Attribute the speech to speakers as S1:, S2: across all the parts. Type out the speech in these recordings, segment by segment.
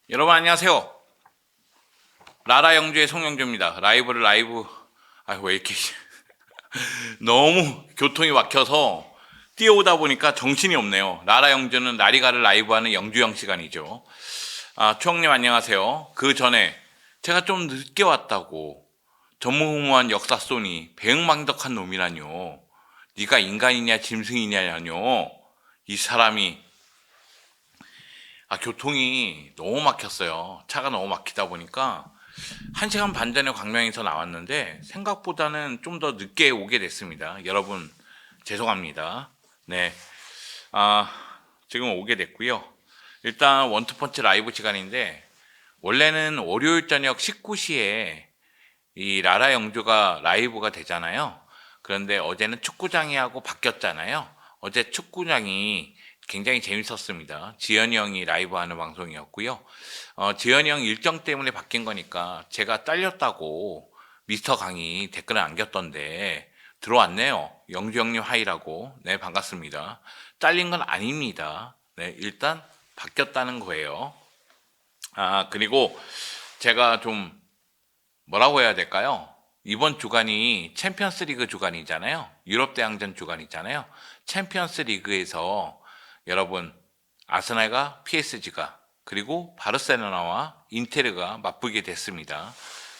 S1: 여러분 안녕하세요. 라라 영주의 송영주입니다. 왜 이렇게 너무 교통이 막혀서 뛰어오다 보니까 정신이 없네요. 라라 영주는 라리가를 라이브하는 영주형 시간이죠. 추억님 안녕하세요. 그 전에 제가 좀 늦게 왔다고 전무후무한 역사소니 배응망덕한 놈이라뇨. 네가 인간이냐 짐승이냐뇨. 이 사람이 교통이 너무 막혔어요. 차가 너무 막히다 보니까 1시간 반 전에 광명에서 나왔는데 생각보다는 좀 더 늦게 오게 됐습니다. 여러분 죄송합니다. 네, 아, 지금 오게 됐고요. 일단 원투펀치 라이브 시간인데 원래는 월요일 저녁 19시에 이 라라 영주가 라이브가 되잖아요. 그런데 어제는 축구장이 하고 바뀌었잖아요. 어제 축구장이 굉장히 재밌었습니다. 지현이 형이 라이브 하는 방송이었고요. 지현이 형 일정 때문에 바뀐 거니까 제가 딸렸다고 미스터 강이 댓글을 남겼던데 들어왔네요. 영주 형님 하이라고. 네, 반갑습니다. 딸린 건 아닙니다. 네, 일단 바뀌었다는 거예요. 그리고 제가 좀 뭐라고 해야 될까요? 이번 주간이 챔피언스 리그 주간이잖아요. 유럽 대항전 주간이잖아요. 챔피언스 리그에서 여러분 아스날과 PSG가 그리고 바르셀로나와 인테르가 맞붙게 됐습니다.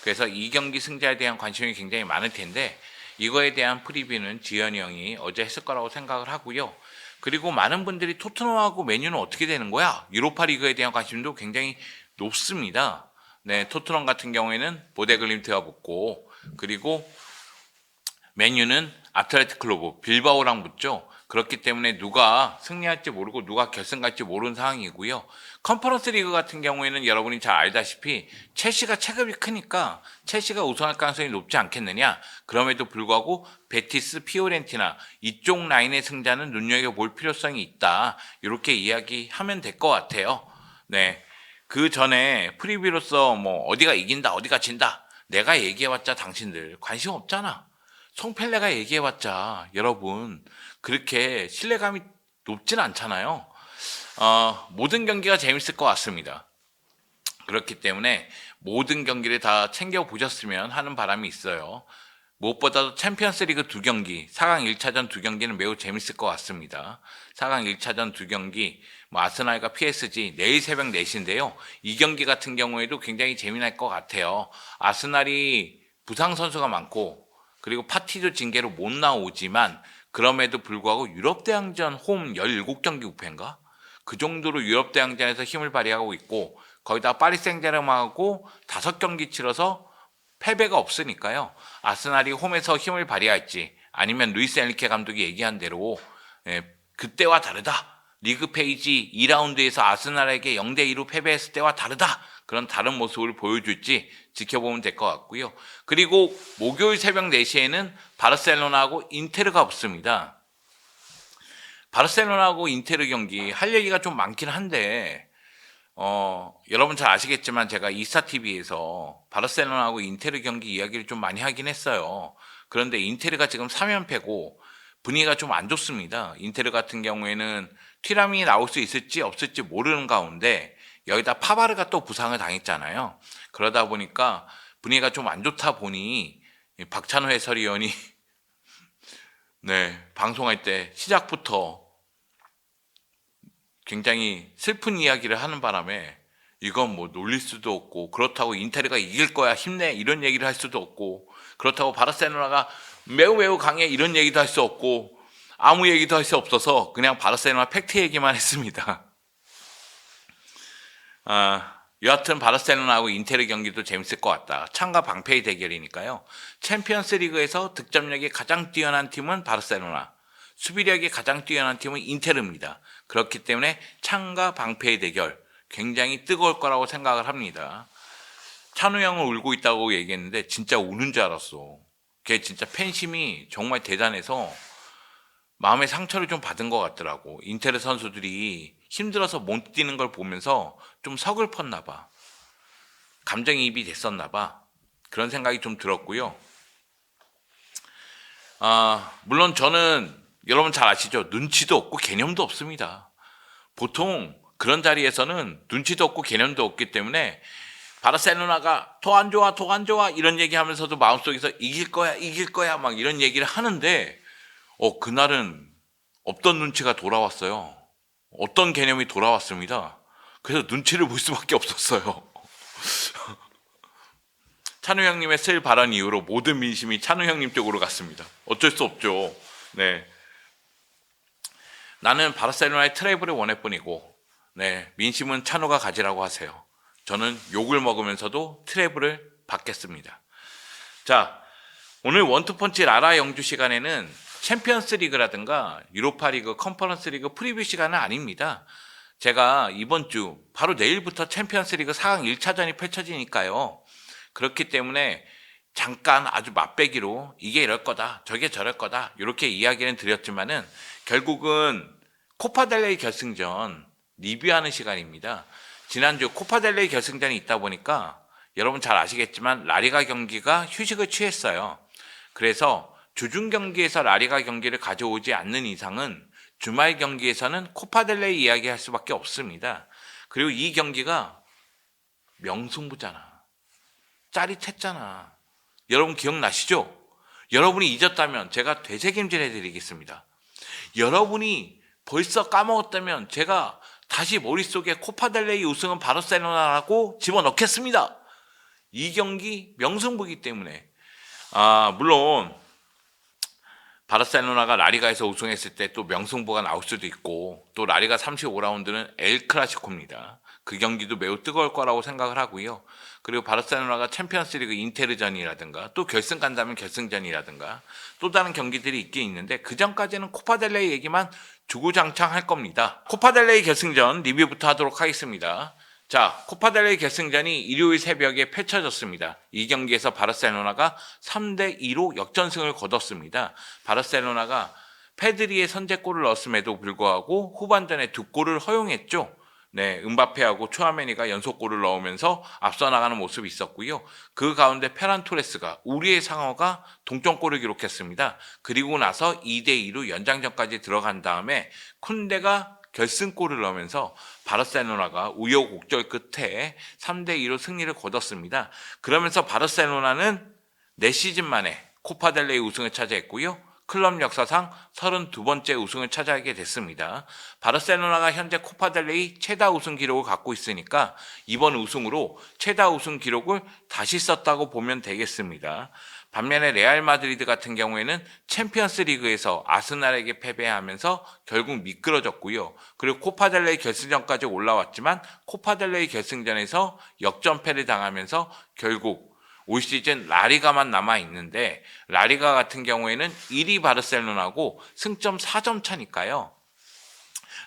S1: 그래서 이 경기 승자에 대한 관심이 굉장히 많을 텐데 이거에 대한 프리뷰는 지현이 형이 어제 했을 거라고 생각을 하고요. 그리고 많은 분들이 토트넘하고 맨유는 어떻게 되는 거야? 유로파 리그에 대한 관심도 굉장히 높습니다. 네, 토트넘 같은 경우에는 보데글림트가 붙고 그리고 맨유는 아틀레티코 클로브 빌바오랑 붙죠. 그렇기 때문에 누가 승리할지 모르고 누가 결승 갈지 모르는 상황이고요. 컨퍼런스 리그 같은 경우에는 여러분이 잘 알다시피 첼시가 체급이 크니까 첼시가 우승할 가능성이 높지 않겠느냐. 그럼에도 불구하고 베티스, 피오렌티나 이쪽 라인의 승자는 눈여겨볼 필요성이 있다. 이렇게 이야기하면 될 것 같아요. 네, 그 전에 프리뷰로서 뭐 어디가 이긴다 어디가 진다 내가 얘기해봤자 당신들 관심 없잖아. 송펠레가 얘기해봤자 여러분 그렇게 신뢰감이 높진 않잖아요. 모든 경기가 재밌을 것 같습니다. 그렇기 때문에 모든 경기를 다 챙겨보셨으면 하는 바람이 있어요. 무엇보다도 챔피언스 리그 2경기, 4강 1차전 2경기는 매우 재밌을 것 같습니다. 4강 1차전 2경기, 아스날과 PSG 내일 새벽 4시인데요. 이 경기 같은 경우에도 굉장히 재미날 것 같아요. 아스날이 부상 선수가 많고 그리고 파티도 징계로 못 나오지만 그럼에도 불구하고 유럽 대항전 홈 17경기 우패인가? 그 정도로 유럽 대항전에서 힘을 발휘하고 있고 거기다 파리 생제르맹하고 5경기 치러서 패배가 없으니까요. 아스날이 홈에서 힘을 발휘할지 아니면 루이스 엔리케 감독이 얘기한 대로 그때와 다르다. 리그 페이지 2라운드에서 아스날에게 0대2로 패배했을 때와 다르다. 그런 다른 모습을 보여줄지 지켜보면 될 것 같고요. 그리고 목요일 새벽 4시에는 바르셀로나하고 인테르가 붙습니다. 바르셀로나하고 인테르 경기 할 얘기가 좀 많긴 한데 여러분 잘 아시겠지만 제가 이스타TV에서 바르셀로나하고 인테르 경기 이야기를 좀 많이 하긴 했어요. 그런데 인테르가 지금 3연패고 분위기가 좀 안 좋습니다. 인테르 같은 경우에는 튀람이 나올 수 있을지 없을지 모르는 가운데 여기다 파바르가 또 부상을 당했잖아요. 그러다 보니까 분위기가 좀 안 좋다 보니 박찬호 해설위원이 네, 방송할 때 시작부터 굉장히 슬픈 이야기를 하는 바람에 이건 뭐 놀릴 수도 없고 그렇다고 인테르가 이길 거야 힘내 이런 얘기를 할 수도 없고 그렇다고 바르셀로나가 매우 강해 이런 얘기도 할 수 없고 아무 얘기도 할 수 없어서 그냥 바르셀로나 팩트 얘기만 했습니다. 여하튼 바르셀로나하고 인테르 경기도 재밌을 것 같다. 창과 방패의 대결이니까요. 챔피언스 리그에서 득점력이 가장 뛰어난 팀은 바르셀로나, 수비력이 가장 뛰어난 팀은 인테르입니다. 그렇기 때문에 창과 방패의 대결 굉장히 뜨거울 거라고 생각을 합니다. 찬우 형은 울고 있다고 얘기했는데 진짜 우는 줄 알았어. 걔 진짜 팬심이 정말 대단해서 마음의 상처를 좀 받은 것 같더라고. 인테르 선수들이 힘들어서 못 뛰는 걸 보면서 좀 서글펐나 봐. 감정이입이 됐었나 봐. 그런 생각이 좀 들었고요. 물론 저는 여러분 잘 아시죠? 눈치도 없고 개념도 없습니다. 보통 그런 자리에서는 눈치도 없고 개념도 없기 때문에 바르셀로나가 더 안 좋아, 더 안 좋아 이런 얘기하면서도 마음속에서 이길 거야 막 이런 얘기를 하는데 그날은 없던 눈치가 돌아왔어요. 어떤 개념이 돌아왔습니다. 그래서 눈치를 볼 수밖에 없었어요. 찬우 형님의 슬 발언 이후로 모든 민심이 찬우 형님 쪽으로 갔습니다. 어쩔 수 없죠. 네, 나는 바르셀로나의 트래블을 원할 뿐이고, 네, 민심은 찬우가 가지라고 하세요. 저는 욕을 먹으면서도 트래블을 받겠습니다. 자, 오늘 원투펀치 라라 영주 시간에는 챔피언스 리그라든가 유로파 리그, 컨퍼런스 리그 프리뷰 시간은 아닙니다. 제가 이번 주 바로 내일부터 챔피언스 리그 4강 1차전이 펼쳐지니까요. 그렇기 때문에 잠깐 아주 맛배기로 이게 이럴 거다, 저게 저럴 거다 이렇게 이야기는 드렸지만은 결국은 코파델레이 결승전 리뷰하는 시간입니다. 지난주 코파델레이 결승전이 있다 보니까 여러분 잘 아시겠지만 라리가 경기가 휴식을 취했어요. 그래서 주중 경기에서 라리가 경기를 가져오지 않는 이상은 주말 경기에서는 코파델레이 이야기할 수밖에 없습니다. 그리고 이 경기가 명승부잖아. 짜릿했잖아. 여러분 기억나시죠? 여러분이 잊었다면 제가 되새김질 해드리겠습니다. 여러분이 벌써 까먹었다면 제가 다시 머릿속에 코파델레이 우승은 바르셀로나라고 집어넣겠습니다. 이 경기 명승부이기 때문에 물론 바르셀로나가 라리가에서 우승했을 때 또 명승부가 나올 수도 있고 또 라리가 35라운드는 엘 클라시코입니다. 그 경기도 매우 뜨거울 거라고 생각을 하고요. 그리고 바르셀로나가 챔피언스리그 인테르전이라든가 또 결승 간다면 결승전이라든가 또 다른 경기들이 있긴 있는데 그 전까지는 코파델레이 얘기만 주구장창 할 겁니다. 코파델레이 결승전 리뷰부터 하도록 하겠습니다. 자, 코파델레이 결승전이 일요일 새벽에 펼쳐졌습니다. 이 경기에서 바르셀로나가 3대2로 역전승을 거뒀습니다. 바르셀로나가 페드리의 선제골을 넣었음에도 불구하고 후반전에 2골을 허용했죠. 네, 은바페하고 초아메니가 연속골을 넣으면서 앞서 나가는 모습이 있었고요. 그 가운데 페란 토레스가 우리의 상어가 동점골을 기록했습니다. 그리고 나서 2대2로 연장전까지 들어간 다음에 쿤데가 결승골을 넣으면서 바르셀로나가 우여곡절 끝에 3대2로 승리를 거뒀습니다. 그러면서 바르셀로나는 4시즌 만에 코파델레이 우승을 차지했고요. 클럽 역사상 32번째 우승을 차지하게 됐습니다. 바르셀로나가 현재 코파델레이 최다 우승 기록을 갖고 있으니까 이번 우승으로 최다 우승 기록을 다시 썼다고 보면 되겠습니다. 반면에 레알 마드리드 같은 경우에는 챔피언스 리그에서 아스날에게 패배하면서 결국 미끄러졌고요. 그리고 코파델레이 결승전까지 올라왔지만 코파델레이 결승전에서 역전패를 당하면서 결국 올 시즌 라리가만 남아있는데 라리가 같은 경우에는 1위 바르셀로나고 승점 4점 차니까요.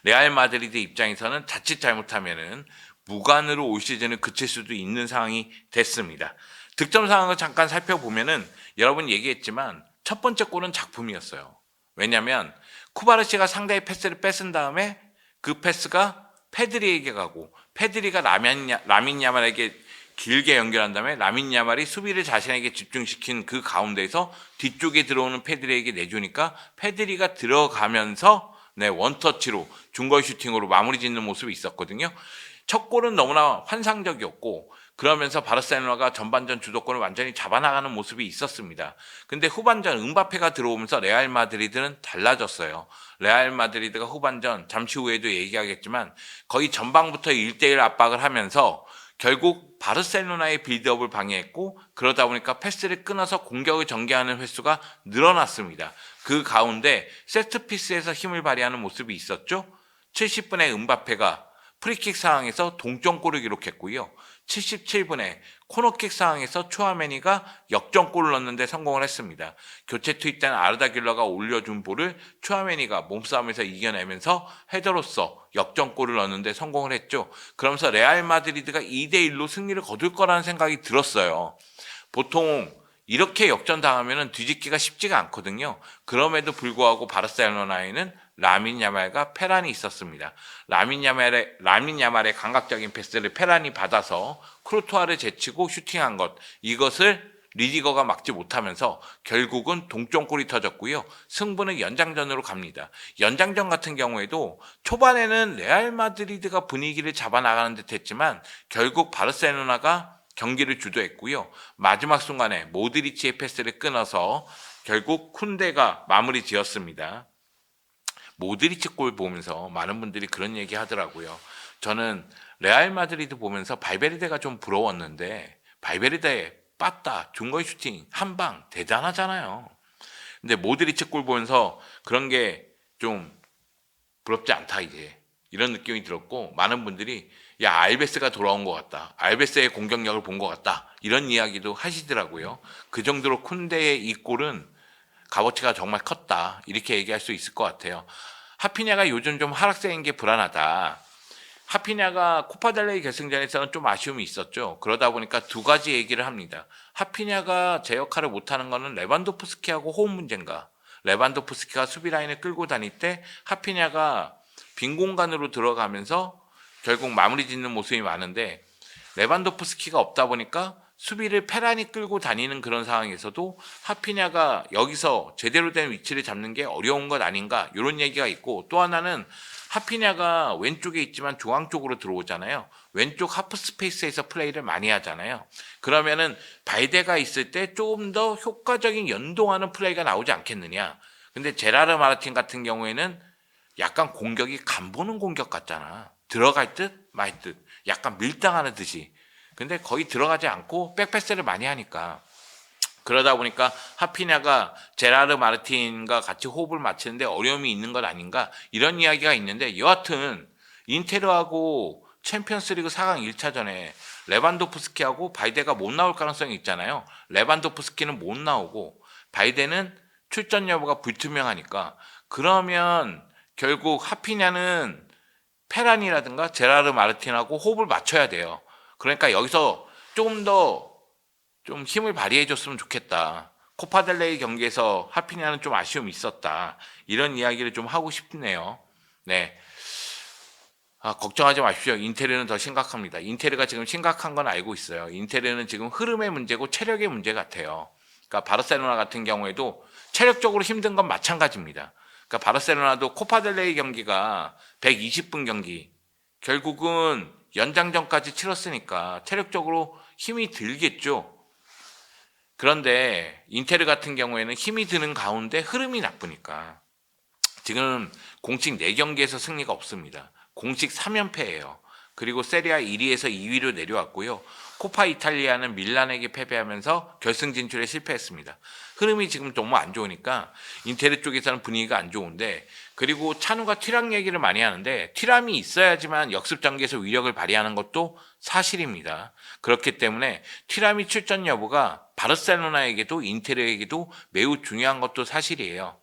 S1: 레알 마드리드 입장에서는 자칫 잘못하면은 무관으로 올 시즌을 그칠 수도 있는 상황이 됐습니다. 득점 상황을 잠깐 살펴보면은 여러분 얘기했지만 첫 번째 골은 작품이었어요. 왜냐하면 쿠바르시가 상대의 패스를 뺏은 다음에 그 패스가 페드리에게 가고 페드리가 라민 야말에게 길게 연결한 다음에 라민 야말이 수비를 자신에게 집중시킨 그 가운데에서 뒤쪽에 들어오는 페드리에게 내주니까 페드리가 들어가면서 원터치로 중거리 슈팅으로 마무리 짓는 모습이 있었거든요. 첫 골은 너무나 환상적이었고 그러면서 바르셀로나가 전반전 주도권을 완전히 잡아나가는 모습이 있었습니다. 근데 후반전 은바페가 들어오면서 레알 마드리드는 달라졌어요. 레알 마드리드가 후반전 잠시 후에도 얘기하겠지만 거의 전방부터 1대1 압박을 하면서 결국 바르셀로나의 빌드업을 방해했고 그러다 보니까 패스를 끊어서 공격을 전개하는 횟수가 늘어났습니다. 그 가운데 세트피스에서 힘을 발휘하는 모습이 있었죠. 70분에 은바페가 프리킥 상황에서 동점골을 기록했고요. 77분에 코너킥 상황에서 초아메니가 역전골을 넣는데 성공을 했습니다. 교체 투입된 아르다 귤러가 올려준 볼을 초아메니가 몸싸움에서 이겨내면서 헤더로서 역전골을 넣는데 성공을 했죠. 그러면서 레알 마드리드가 2대1로 승리를 거둘 거라는 생각이 들었어요. 보통 이렇게 역전당하면 뒤집기가 쉽지가 않거든요. 그럼에도 불구하고 바르셀로나에는 라민 야말과 페란이 있었습니다. 라민 야말의 감각적인 패스를 페란이 받아서 크루토아를 제치고 슈팅한 것, 이것을 리디거가 막지 못하면서 결국은 동점골이 터졌고요. 승부는 연장전으로 갑니다. 연장전 같은 경우에도 초반에는 레알 마드리드가 분위기를 잡아나가는 듯 했지만 결국 바르셀로나가 경기를 주도했고요. 마지막 순간에 모드리치의 패스를 끊어서 결국 쿤데가 마무리 지었습니다. 모드리치 골 보면서 많은 분들이 그런 얘기 하더라고요. 저는 레알 마드리드 보면서 발베르데가 좀 부러웠는데 발베르데 빠따 중거리 슈팅 한 방 대단하잖아요. 근데 모드리치 골 보면서 그런 게 좀 부럽지 않다 이제 이런 느낌이 들었고 많은 분들이 야 알베스가 돌아온 것 같다. 알베스의 공격력을 본 것 같다. 이런 이야기도 하시더라고요. 그 정도로 쿤데의 이 골은 값어치가 정말 컸다. 이렇게 얘기할 수 있을 것 같아요. 하피냐가 요즘 좀 하락세인 게 불안하다. 하피냐가 코파델레이 결승전에서는 좀 아쉬움이 있었죠. 그러다 보니까 두 가지 얘기를 합니다. 하피냐가 제 역할을 못하는 거는 레반도프스키하고 호흡 문제인가. 레반도프스키가 수비 라인을 끌고 다닐 때 하피냐가 빈 공간으로 들어가면서 결국 마무리 짓는 모습이 많은데 레반도프스키가 없다 보니까 수비를 페란이 끌고 다니는 그런 상황에서도 하피냐가 여기서 제대로 된 위치를 잡는 게 어려운 것 아닌가 이런 얘기가 있고 또 하나는 하피냐가 왼쪽에 있지만 중앙 쪽으로 들어오잖아요. 왼쪽 하프 스페이스에서 플레이를 많이 하잖아요. 그러면은 발데가 있을 때 조금 더 효과적인 연동하는 플레이가 나오지 않겠느냐. 근데 제라르 마르틴 같은 경우에는 약간 공격이 간보는 공격 같잖아. 들어갈 듯 말 듯. 약간 밀당하는 듯이. 근데 거의 들어가지 않고 백패스를 많이 하니까 그러다 보니까 하피냐가 제라르 마르틴과 같이 호흡을 맞추는데 어려움이 있는 것 아닌가 이런 이야기가 있는데 여하튼 인테르하고 챔피언스리그 4강 1차전에 레반도프스키하고 바이데가 못 나올 가능성이 있잖아요. 레반도프스키는 못 나오고 바이데는 출전 여부가 불투명하니까 그러면 결국 하피냐는 페란이라든가 제라르 마르틴하고 호흡을 맞춰야 돼요. 그러니까 여기서 조금 더 좀 힘을 발휘해 줬으면 좋겠다. 코파델레이 경기에서 하피냐는 좀 아쉬움이 있었다. 이런 이야기를 좀 하고 싶네요. 네. 걱정하지 마십시오. 인테르는 더 심각합니다. 인테르가 지금 심각한 건 알고 있어요. 인테르는 지금 흐름의 문제고 체력의 문제 같아요. 그러니까 바르셀로나 같은 경우에도 체력적으로 힘든 건 마찬가지입니다. 그러니까 바르셀로나도 코파델레이 경기가 120분 경기 결국은 연장전까지 치렀으니까 체력적으로 힘이 들겠죠. 그런데 인테르 같은 경우에는 힘이 드는 가운데 흐름이 나쁘니까 지금 공식 4경기에서 승리가 없습니다. 공식 3연패예요. 그리고 세리아 1위에서 2위로 내려왔고요. 코파 이탈리아는 밀란에게 패배하면서 결승 진출에 실패했습니다. 흐름이 지금 너무 안 좋으니까 인테르 쪽에서는 분위기가 안 좋은데 그리고 찬우가 티람 얘기를 많이 하는데 티람이 있어야지만 역습 전개에서 위력을 발휘하는 것도 사실입니다. 그렇기 때문에 티람이 출전 여부가 바르셀로나에게도 인테르에게도 매우 중요한 것도 사실이에요.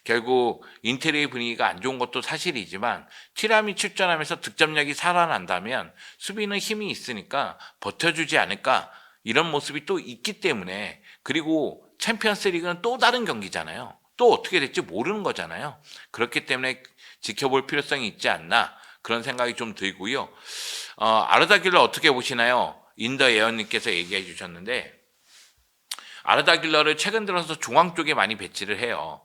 S1: 결국 인테리의 분위기가 안 좋은 것도 사실이지만 티람이 출전하면서 득점력이 살아난다면 수비는 힘이 있으니까 버텨주지 않을까 이런 모습이 또 있기 때문에 그리고 챔피언스 리그는 또 다른 경기잖아요. 또 어떻게 될지 모르는 거잖아요. 그렇기 때문에 지켜볼 필요성이 있지 않나 그런 생각이 좀 들고요. 아르다 길러 어떻게 보시나요? 인더 예언님께서 얘기해 주셨는데 아르다 길러를 최근 들어서 중앙 쪽에 많이 배치를 해요.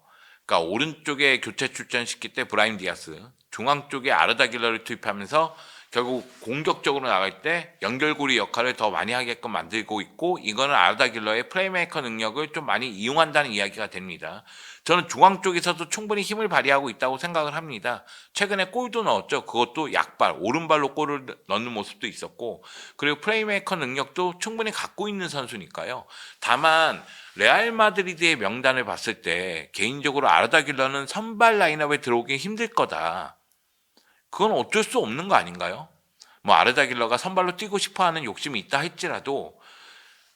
S1: 그러니까 오른쪽에 교체 출전시킬 때 브라임 디아스, 중앙 쪽에 아르다 길러를 투입하면서 결국 공격적으로 나갈 때 연결고리 역할을 더 많이 하게끔 만들고 있고 이거는 아르다 길러의 플레이메이커 능력을 좀 많이 이용한다는 이야기가 됩니다. 저는 중앙 쪽에서도 충분히 힘을 발휘하고 있다고 생각을 합니다. 최근에 골도 넣었죠. 그것도 약발, 오른발로 골을 넣는 모습도 있었고 그리고 플레이메이커 능력도 충분히 갖고 있는 선수니까요. 다만 레알 마드리드의 명단을 봤을 때 개인적으로 아르다 길러는 선발 라인업에 들어오기 힘들 거다. 그건 어쩔 수 없는 거 아닌가요? 뭐 아르다 길러가 선발로 뛰고 싶어하는 욕심이 있다 할지라도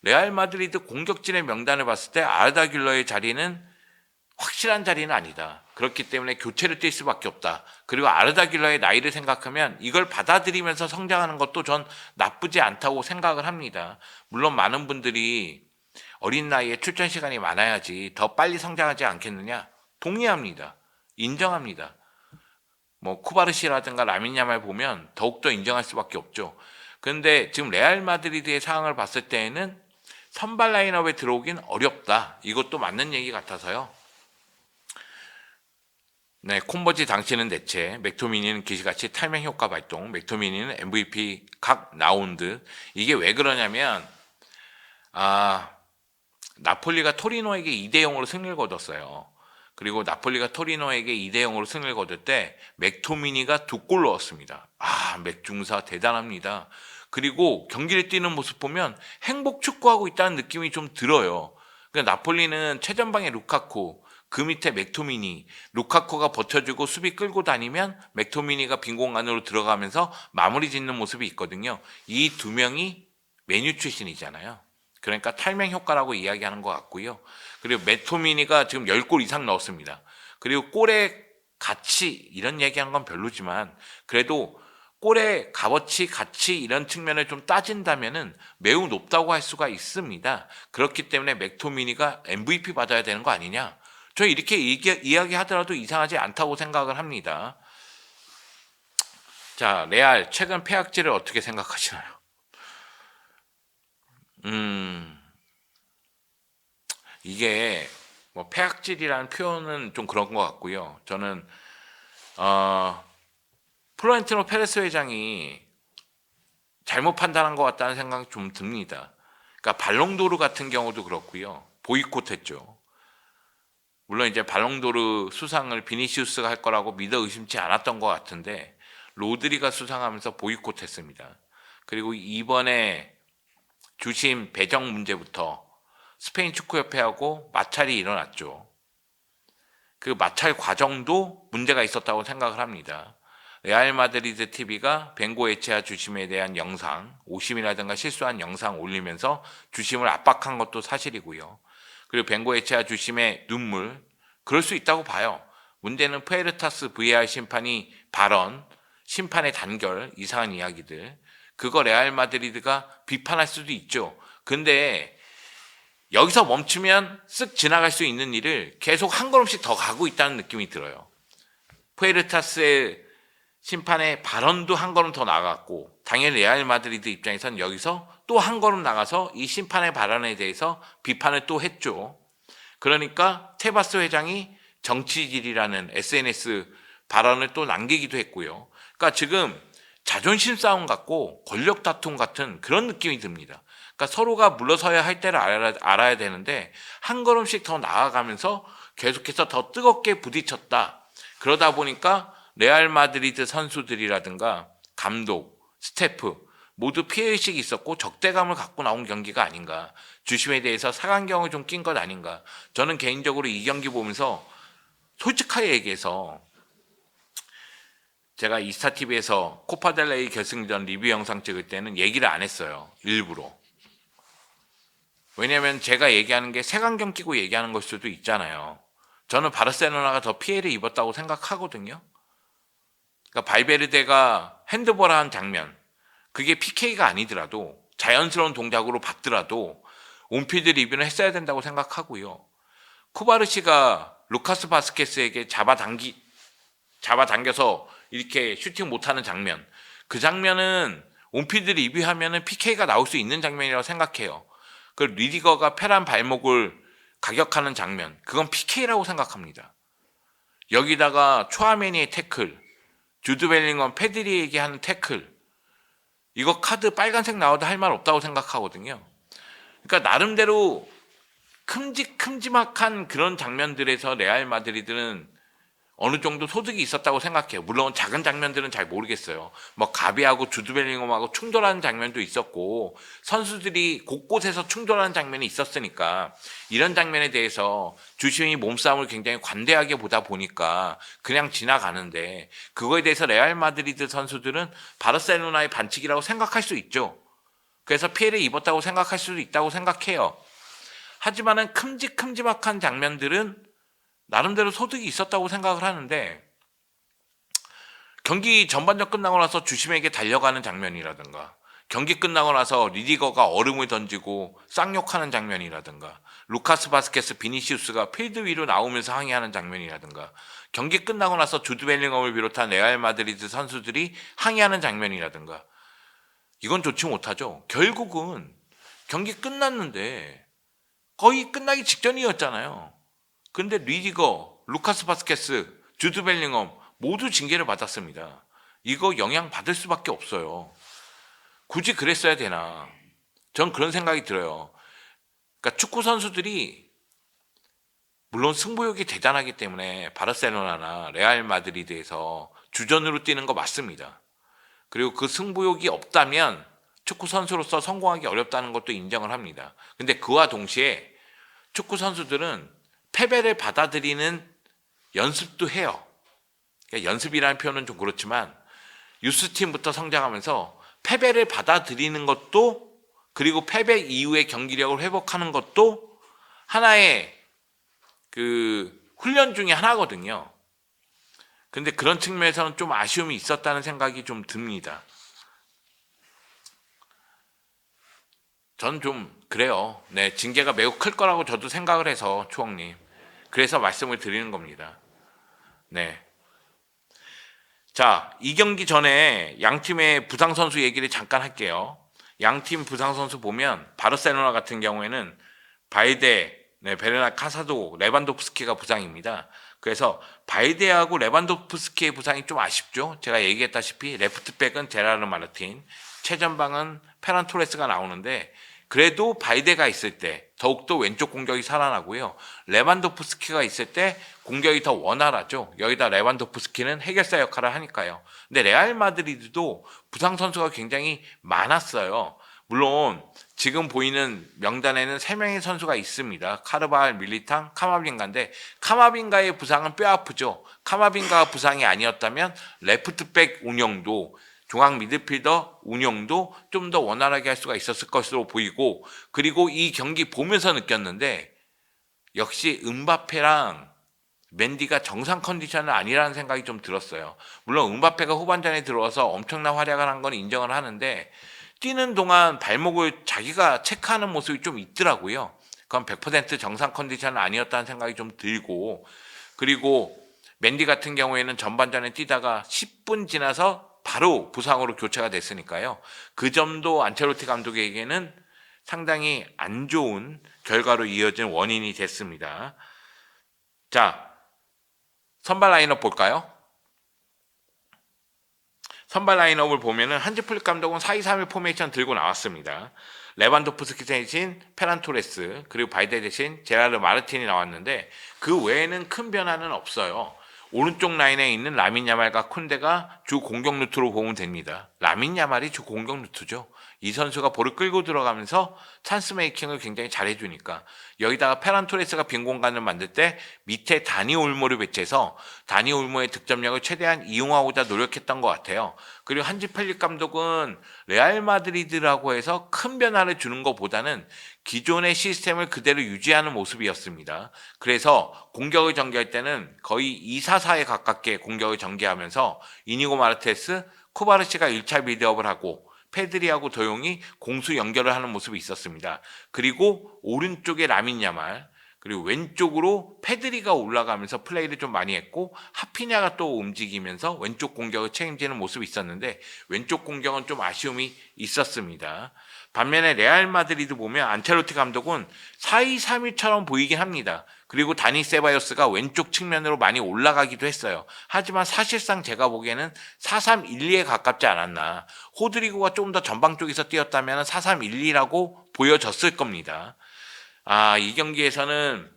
S1: 레알 마드리드 공격진의 명단을 봤을 때 아르다 길러의 자리는 확실한 자리는 아니다. 그렇기 때문에 교체를 뛸 수밖에 없다. 그리고 아르다 길러의 나이를 생각하면 이걸 받아들이면서 성장하는 것도 전 나쁘지 않다고 생각을 합니다. 물론 많은 분들이 어린 나이에 출전 시간이 많아야지 더 빨리 성장하지 않겠느냐? 동의합니다. 인정합니다. 뭐 쿠바르시라든가 라민 야말 보면 더욱더 인정할 수밖에 없죠. 그런데 지금 레알 마드리드의 상황을 봤을 때에는 선발 라인업에 들어오긴 어렵다. 이것도 맞는 얘기 같아서요. 네, 콤버지 당시는 대체, 맥토미니는 기시같이 탈명 효과 발동, 맥토미니는 MVP 각 라운드. 이게 왜 그러냐면 나폴리가 토리노에게 2대0으로 승리를 거뒀어요. 그리고 나폴리가 토리노에게 2대0으로 승리를 거둘 때 맥토미니가 2골 넣었습니다. 맥중사 대단합니다. 그리고 경기를 뛰는 모습 보면 행복 축구하고 있다는 느낌이 좀 들어요. 그러니까 나폴리는 최전방에 루카쿠, 그 밑에 맥토미니, 루카쿠가 버텨주고 수비 끌고 다니면 맥토미니가 빈 공간으로 들어가면서 마무리 짓는 모습이 있거든요. 이 두 명이 메뉴 출신이잖아요. 그러니까 탈명 효과라고 이야기하는 것 같고요. 그리고 맥토미니가 지금 10골 이상 넣었습니다. 그리고 골의 가치 이런 얘기한 건 별로지만 그래도 골의 값어치, 가치 이런 측면을 좀 따진다면은 매우 높다고 할 수가 있습니다. 그렇기 때문에 맥토미니가 MVP 받아야 되는 거 아니냐? 저 이렇게 이야기하더라도 이상하지 않다고 생각을 합니다. 자, 레알 최근 패악질을 어떻게 생각하시나요? 이게 뭐 패악질이라는 표현은 좀 그런 것 같고요. 저는 플로렌티노 페레스 회장이 잘못 판단한 것 같다는 생각이 좀 듭니다. 그러니까 발롱도르 같은 경우도 그렇고요. 보이콧했죠. 물론 이제 발롱도르 수상을 비니시우스가 할 거라고 믿어 의심치 않았던 것 같은데 로드리가 수상하면서 보이콧했습니다. 그리고 이번에 주심 배정 문제부터 스페인 축구협회하고 마찰이 일어났죠. 그 마찰 과정도 문제가 있었다고 생각을 합니다. 레알 마드리드 TV가 벵고 에체아 주심에 대한 영상, 오심이라든가 실수한 영상 올리면서 주심을 압박한 것도 사실이고요. 그리고 벵고 에체아 주심의 눈물, 그럴 수 있다고 봐요. 문제는 푸에르타스 VAR 심판이 발언, 심판의 단결, 이상한 이야기들, 그거 레알 마드리드가 비판할 수도 있죠. 근데 여기서 멈추면 쓱 지나갈 수 있는 일을 계속 한 걸음씩 더 가고 있다는 느낌이 들어요. 푸에르타스의 심판의 발언도 한 걸음 더 나갔고 당연히 레알 마드리드 입장에선 여기서 또 한 걸음 나가서 이 심판의 발언에 대해서 비판을 또 했죠. 그러니까 테바스 회장이 정치질이라는 SNS 발언을 또 남기기도 했고요. 그러니까 지금 자존심 싸움 같고 권력 다툼 같은 그런 느낌이 듭니다. 그러니까 서로가 물러서야 할 때를 알아야 되는데 한 걸음씩 더 나아가면서 계속해서 더 뜨겁게 부딪혔다. 그러다 보니까 레알 마드리드 선수들이라든가 감독, 스태프 모두 피해의식이 있었고 적대감을 갖고 나온 경기가 아닌가. 주심에 대해서 사강경을 좀 낀 것 아닌가. 저는 개인적으로 이 경기 보면서 솔직하게 얘기해서 제가 이스타TV에서 코파델레이 결승전 리뷰 영상 찍을 때는 얘기를 안 했어요. 일부러. 왜냐하면 제가 얘기하는 게 색안경 끼고 얘기하는 걸 수도 있잖아요. 저는 바르셀로나가 더 피해를 입었다고 생각하거든요. 그러니까 발베르데가 핸드볼한 장면, 그게 PK가 아니더라도 자연스러운 동작으로 봤더라도 온필드 리뷰는 했어야 된다고 생각하고요. 쿠바르시가 루카스 바스케스에게 잡아당겨서 이렇게 슈팅 못하는 장면, 그 장면은 온필드 리뷰하면은 PK가 나올 수 있는 장면이라고 생각해요. 그 리디거가 페란 발목을 가격하는 장면, 그건 PK라고 생각합니다. 여기다가 초아메니의 태클, 주드 벨링엄 페드리에게 하는 태클, 이거 카드 빨간색 나와도 할 말 없다고 생각하거든요. 그러니까 나름대로 큼직큼직한 그런 장면들에서 레알 마드리드는 어느 정도 소득이 있었다고 생각해요. 물론 작은 장면들은 잘 모르겠어요. 뭐 가비하고 주드 벨링엄하고 충돌하는 장면도 있었고 선수들이 곳곳에서 충돌하는 장면이 있었으니까 이런 장면에 대해서 주심이 몸싸움을 굉장히 관대하게 보다 보니까 그냥 지나가는데 그거에 대해서 레알 마드리드 선수들은 바르셀로나의 반칙이라고 생각할 수 있죠. 그래서 피해를 입었다고 생각할 수도 있다고 생각해요. 하지만은 큼직큼직한 장면들은 나름대로 소득이 있었다고 생각을 하는데 경기 전반전 끝나고 나서 주심에게 달려가는 장면이라든가 경기 끝나고 나서 리디거가 얼음을 던지고 쌍욕하는 장면이라든가 루카스 바스케스 비니시우스가 필드 위로 나오면서 항의하는 장면이라든가 경기 끝나고 나서 주드 벨링엄을 비롯한 레알 마드리드 선수들이 항의하는 장면이라든가 이건 좋지 못하죠. 결국은 경기 끝났는데 거의 끝나기 직전이었잖아요. 근데 리디거, 루카스 바스케스, 주드 벨링엄 모두 징계를 받았습니다. 이거 영향 받을 수밖에 없어요. 굳이 그랬어야 되나? 전 그런 생각이 들어요. 그러니까 축구 선수들이 물론 승부욕이 대단하기 때문에 바르셀로나나 레알 마드리드에서 주전으로 뛰는 거 맞습니다. 그리고 그 승부욕이 없다면 축구 선수로서 성공하기 어렵다는 것도 인정을 합니다. 근데 그와 동시에 축구 선수들은 패배를 받아들이는 연습도 해요. 그러니까 연습이라는 표현은 좀 그렇지만 유스팀부터 성장하면서 패배를 받아들이는 것도, 그리고 패배 이후의 경기력을 회복하는 것도 하나의 그 훈련 중에 하나거든요. 근데 그런 측면에서는 좀 아쉬움이 있었다는 생각이 좀 듭니다. 전 좀 그래요. 네, 징계가 매우 클 거라고 저도 생각을 해서, 추억님. 그래서 말씀을 드리는 겁니다. 네. 자, 이 경기 전에 양 팀의 부상 선수 얘기를 잠깐 할게요. 양 팀 부상 선수 보면 바르셀로나 같은 경우에는 발데, 베르나 카사도, 레반도프스키가 부상입니다. 그래서 발데하고 레반도프스키의 부상이 좀 아쉽죠. 제가 얘기했다시피 레프트백은 제라르 마르틴, 최전방은 페란 토레스가 나오는데, 그래도 발데가 있을 때 더욱더 왼쪽 공격이 살아나고요. 레반도프스키가 있을 때 공격이 더 원활하죠. 여기다 레반도프스키는 해결사 역할을 하니까요. 근데 레알 마드리드도 부상 선수가 굉장히 많았어요. 물론 지금 보이는 명단에는 3명의 선수가 있습니다. 카르발, 밀리탕, 카마빈가인데 카마빈가의 부상은 뼈 아프죠. 카마빈가 부상이 아니었다면 레프트백 운영도, 중앙 미드필더 운영도 좀 더 원활하게 할 수가 있었을 것으로 보이고, 그리고 이 경기 보면서 느꼈는데 역시 음바페랑 맨디가 정상 컨디션은 아니라는 생각이 좀 들었어요. 물론 음바페가 후반전에 들어와서 엄청난 활약을 한 건 인정을 하는데 뛰는 동안 발목을 자기가 체크하는 모습이 좀 있더라고요. 그건 100% 정상 컨디션은 아니었다는 생각이 좀 들고, 그리고 맨디 같은 경우에는 전반전에 뛰다가 10분 지나서 바로 부상으로 교체가 됐으니까요. 그 점도 안첼로티 감독에게는 상당히 안 좋은 결과로 이어진 원인이 됐습니다. 자, 선발 라인업 볼까요? 선발 라인업을 보면은 한지 플릭 감독은 4-2-3-1 포메이션 들고 나왔습니다. 레반도프스키 대신 페란 토레스, 그리고 발데 대신 제라르 마르틴이 나왔는데 그 외에는 큰 변화는 없어요. 오른쪽 라인에 있는 라민 야말과 쿤데가 주 공격 루트로 보면 됩니다. 라민 야말이 주 공격 루트죠. 이 선수가 볼을 끌고 들어가면서 찬스 메이킹을 굉장히 잘해주니까, 여기다가 페란 토레스가 빈 공간을 만들 때 밑에 다니 올모를 배치해서 다니 올모의 득점력을 최대한 이용하고자 노력했던 것 같아요. 그리고 한지 펠릭 감독은 레알 마드리드라고 해서 큰 변화를 주는 것보다는 기존의 시스템을 그대로 유지하는 모습이었습니다. 그래서 공격을 전개할 때는 거의 2-4-4에 가깝게 공격을 전개하면서 이니고 마르테스, 쿠바르시가 1차 빌드업을 하고 페드리하고 도용이 공수 연결을 하는 모습이 있었습니다. 그리고 오른쪽에 라민 야말, 그리고 왼쪽으로 페드리가 올라가면서 플레이를 좀 많이 했고 하피냐가 또 움직이면서 왼쪽 공격을 책임지는 모습이 있었는데 왼쪽 공격은 좀 아쉬움이 있었습니다. 반면에 레알 마드리드 보면 안첼로티 감독은 4-2-3-1처럼 보이긴 합니다. 그리고 다니 세바요스가 왼쪽 측면으로 많이 올라가기도 했어요. 하지만 사실상 제가 보기에는 4-3-1-2에 가깝지 않았나. 호드리고가 조금 더 전방 쪽에서 뛰었다면 4-3-1-2라고 보여졌을 겁니다. 이 경기에서는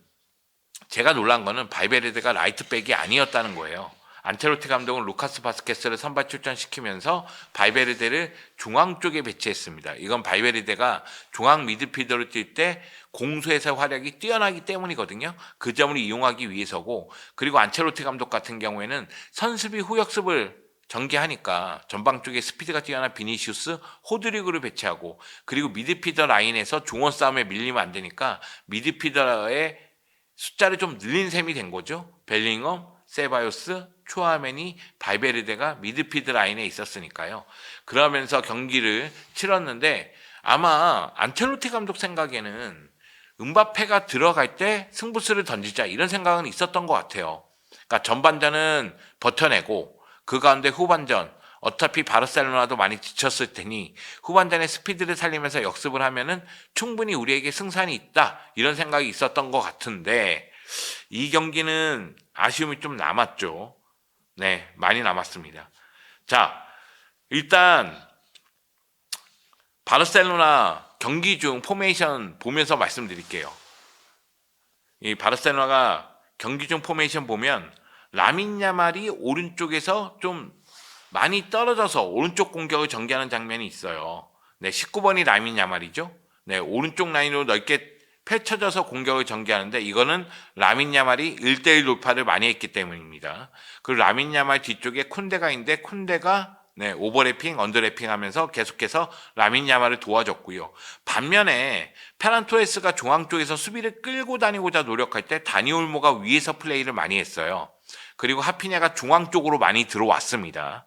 S1: 제가 놀란 거는 발베르데가 라이트백이 아니었다는 거예요. 안첼로티 감독은 루카스 바스케스를 선발 출전시키면서 발베르데를 중앙 쪽에 배치했습니다. 이건 발베르데가 중앙 미드필더로 뛸 때 공수에서 활약이 뛰어나기 때문이거든요. 그 점을 이용하기 위해서고, 그리고 안첼로티 감독 같은 경우에는 선수비 후역습을 전개하니까 전방 쪽에 스피드가 뛰어난 비니시우스, 호드리그를 배치하고, 그리고 미드필더 라인에서 중원 싸움에 밀리면 안 되니까 미드필더의 숫자를 좀 늘린 셈이 된 거죠. 벨링엄, 세바요스, 추아메니, 발베르데가 미드필드 라인에 있었으니까요. 그러면서 경기를 치렀는데 아마 안첼로티 감독 생각에는 음바페가 들어갈 때 승부수를 던지자 이런 생각은 있었던 것 같아요. 그러니까 전반전은 버텨내고 그 가운데 후반전 어차피 바르셀로나도 많이 지쳤을 테니 후반전에 스피드를 살리면서 역습을 하면은 충분히 우리에게 승산이 있다, 이런 생각이 있었던 것 같은데 이 경기는 아쉬움이 좀 남았죠. 네, 많이 남았습니다. 자, 일단 바르셀로나 경기 중 포메이션 보면서 말씀드릴게요. 이 바르셀로나가 경기 중 포메이션 보면 라민 야말이 오른쪽에서 좀 많이 떨어져서 오른쪽 공격을 전개하는 장면이 있어요. 네, 19번이 라민 야말이죠. 네, 오른쪽 라인으로 넓게 펼쳐져서 공격을 전개하는데 이거는 라민 야말이 1대1 돌파를 많이 했기 때문입니다. 그리고 라민 야말 뒤쪽에 쿤데가 있는데 쿤데가 네, 오버래핑, 언더래핑 하면서 계속해서 라민 야말을 도와줬고요. 반면에 페란 토레스가 중앙 쪽에서 수비를 끌고 다니고자 노력할 때 다니 올모가 위에서 플레이를 많이 했어요. 그리고 하피냐가 중앙 쪽으로 많이 들어왔습니다.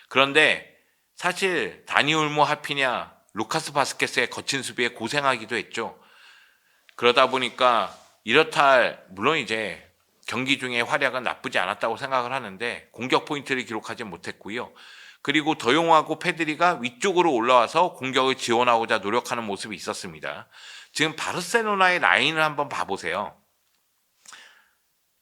S1: 그런데 사실 다니 올모, 하피냐, 루카스 바스케스의 거친 수비에 고생하기도 했죠. 그러다 보니까 이렇다 할, 물론 이제 경기 중에 활약은 나쁘지 않았다고 생각을 하는데 공격 포인트를 기록하지 못했고요. 그리고 더용하고 페드리가 위쪽으로 올라와서 공격을 지원하고자 노력하는 모습이 있었습니다. 지금 바르셀로나의 라인을 한번 봐보세요.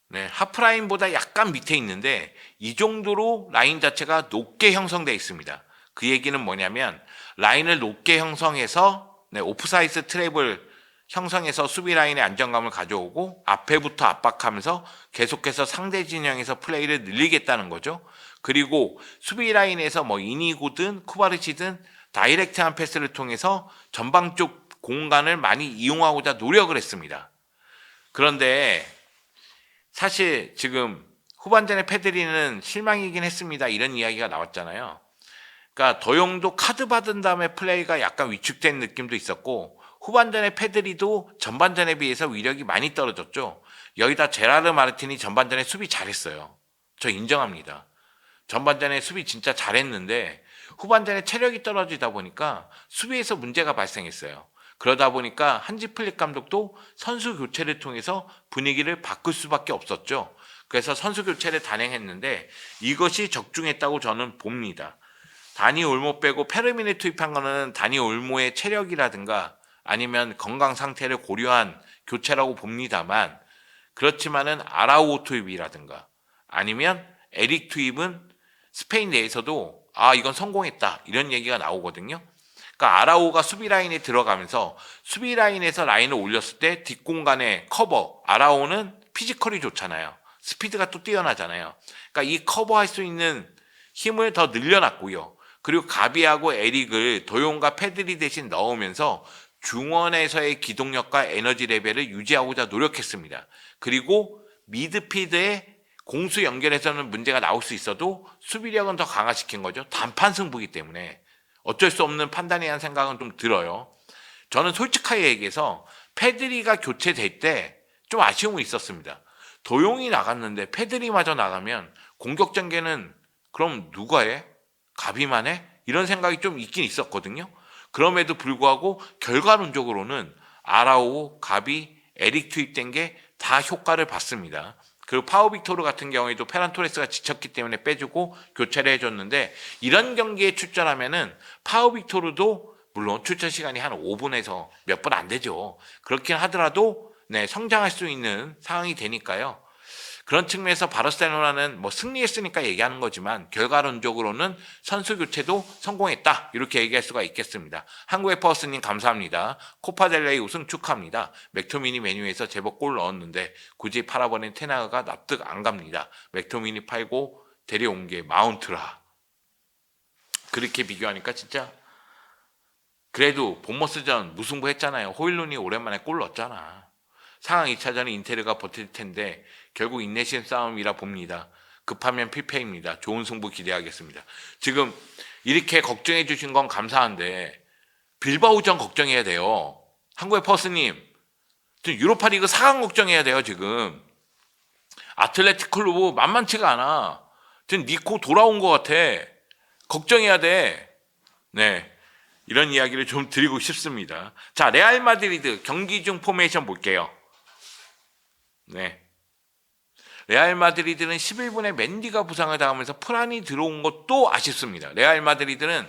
S1: 네, 하프라인보다 약간 밑에 있는데 이 정도로 라인 자체가 높게 형성되어 있습니다. 그 얘기는 뭐냐면 라인을 높게 형성해서 오프사이드 트랩을 형성해서 수비 라인의 안정감을 가져오고 앞에부터 압박하면서 계속해서 상대 진영에서 플레이를 늘리겠다는 거죠. 그리고 수비 라인에서 뭐 이니고든 쿠바르치든 다이렉트한 패스를 통해서 전방 쪽 공간을 많이 이용하고자 노력을 했습니다. 그런데 사실 지금 후반전에 페드리는 실망이긴 했습니다, 이런 이야기가 나왔잖아요. 그러니까 더용도 카드 받은 다음에 플레이가 약간 위축된 느낌도 있었고 후반전에 페드리도 전반전에 비해서 위력이 많이 떨어졌죠. 여기다 제라르 마르틴이 전반전에 수비 잘했어요. 저 인정합니다. 전반전에 수비 진짜 잘했는데 후반전에 체력이 떨어지다 보니까 수비에서 문제가 발생했어요. 그러다 보니까 한지 플릭 감독도 선수 교체를 통해서 분위기를 바꿀 수밖에 없었죠. 그래서 선수 교체를 단행했는데 이것이 적중했다고 저는 봅니다. 다니 올모 빼고 페르민을 투입한 거는 다니 올모의 체력이라든가 아니면 건강 상태를 고려한 교체라고 봅니다만, 그렇지만은 아라우오 투입이라든가 아니면 에릭 투입은 스페인 내에서도 이건 성공했다, 이런 얘기가 나오거든요. 그러니까 아라우가 수비 라인에 들어가면서 수비 라인에서 라인을 올렸을 때 뒷공간에 커버, 아라우는 피지컬이 좋잖아요. 스피드가 또 뛰어나잖아요. 그러니까 이 커버할 수 있는 힘을 더 늘려놨고요. 그리고 가비하고 에릭을 도용과 페드리 대신 넣으면서 중원에서의 기동력과 에너지 레벨을 유지하고자 노력했습니다. 그리고 미드필드의 공수 연결에서는 문제가 나올 수 있어도 수비력은 더 강화시킨 거죠. 단판 승부기 때문에 어쩔 수 없는 판단이라는 생각은 좀 들어요. 저는 솔직하게 얘기해서 페드리가 교체될 때 좀 아쉬움이 있었습니다. 도용이 나갔는데 페드리마저 나가면 공격 전개는 그럼 누가 해? 가비만 해? 이런 생각이 좀 있긴 있었거든요. 그럼에도 불구하고 결과론적으로는 아라오, 가비, 에릭 투입된 게 다 효과를 봤습니다. 그리고 파우 빅토르 같은 경우에도 페란 토레스가 지쳤기 때문에 빼주고 교체를 해줬는데 이런 경기에 출전하면은 파우 빅토르도 물론 출전 시간이 한 5분에서 몇 분 안 되죠. 그렇긴 하더라도 성장할 수 있는 상황이 되니까요. 그런 측면에서 바르셀로나는 뭐 승리했으니까 얘기하는 거지만 결과론적으로는 선수 교체도 성공했다, 이렇게 얘기할 수가 있겠습니다. 한국의 퍼스님 감사합니다. 코파델레이 우승 축하합니다. 맥토미니 메뉴에서 제법 골 넣었는데 굳이 팔아버린 테나가 납득 안 갑니다. 맥토미니 팔고 데려온 게 마운트라. 그렇게 비교하니까 진짜 그래도 본머스전 무승부 했잖아요. 호일룬이 오랜만에 골 넣었잖아. 상황 2차전은 인테르가 버틸 텐데 결국 인내심 싸움이라 봅니다. 급하면 필패입니다. 좋은 승부 기대하겠습니다. 지금 이렇게 걱정해 주신 건 감사한데 빌바오전 걱정해야 돼요. 한국의 퍼스님, 지금 유로파리그 4강 걱정해야 돼요. 지금 아틀레틱 클루브 만만치가 않아. 지금 니코 돌아온 것 같아. 걱정해야 돼. 이런 이야기를 좀 드리고 싶습니다. 자, 레알 마드리드 경기 중 포메이션 볼게요. 레알 마드리드는 11분에 맨디가 부상을 당하면서 프란이 들어온 것도 아쉽습니다. 레알 마드리드는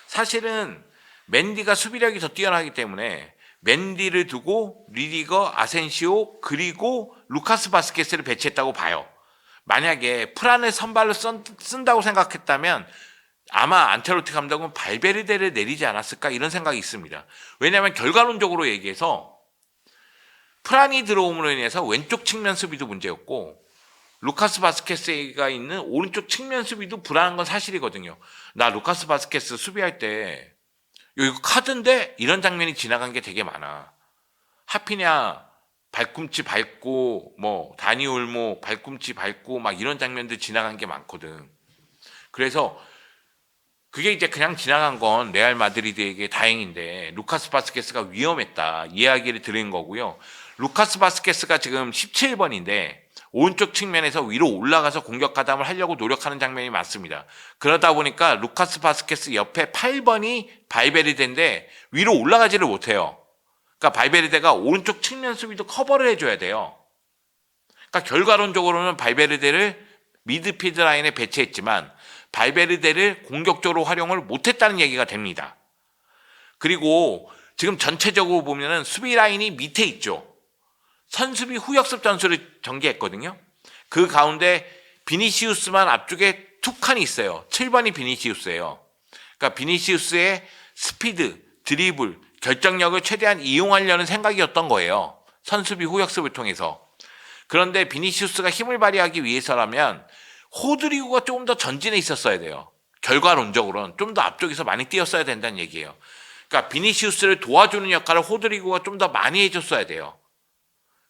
S1: 사실은 맨디가 수비력이 더 뛰어나기 때문에 맨디를 두고 리디거, 아센시오 그리고 루카스 바스케스를 배치했다고 봐요. 만약에 프란을 선발로 쓴다고 생각했다면 아마 안첼로티 감독은 발베르데를 내리지 않았을까 이런 생각이 있습니다. 왜냐하면 결과론적으로 얘기해서 프란이 들어옴으로 인해서 왼쪽 측면 수비도 문제였고 루카스 바스케스가 있는 오른쪽 측면 수비도 불안한 건 사실이거든요. 나 루카스 바스케스 수비할 때 이거 카드인데 이런 장면이 지나간 게 되게 많아. 하피냐 발꿈치 밟고 뭐 다니 올모 발꿈치 밟고 막 이런 장면들 지나간 게 많거든. 그래서 그게 이제 그냥 지나간 건 레알 마드리드에게 다행인데 루카스 바스케스가 위험했다 이야기를 드린 거고요. 루카스 바스케스가 지금 17번인데 오른쪽 측면에서 위로 올라가서 공격 가담을 하려고 노력하는 장면이 많습니다. 그러다 보니까 루카스 바스케스 옆에 8번이 발베르데인데 위로 올라가지를 못해요. 그러니까 발베르데가 오른쪽 측면 수비도 커버를 해줘야 돼요. 그러니까 결과론적으로는 발베르데를 미드필드 라인에 배치했지만 발베르데를 공격적으로 활용을 못했다는 얘기가 됩니다. 그리고 지금 전체적으로 보면은 수비 라인이 밑에 있죠. 선수비 후역습 전술을 전개했거든요. 그 가운데 비니시우스만 앞쪽에 두 칸이 있어요. 7번이 비니시우스예요. 그러니까 비니시우스의 스피드, 드리블, 결정력을 최대한 이용하려는 생각이었던 거예요. 선수비 후역습을 통해서. 그런데 비니시우스가 힘을 발휘하기 위해서라면 호드리고가 조금 더 전진해 있었어야 돼요. 결과론적으로는 좀 더 앞쪽에서 많이 뛰었어야 된다는 얘기예요. 그러니까 비니시우스를 도와주는 역할을 호드리고가 좀 더 많이 해줬어야 돼요.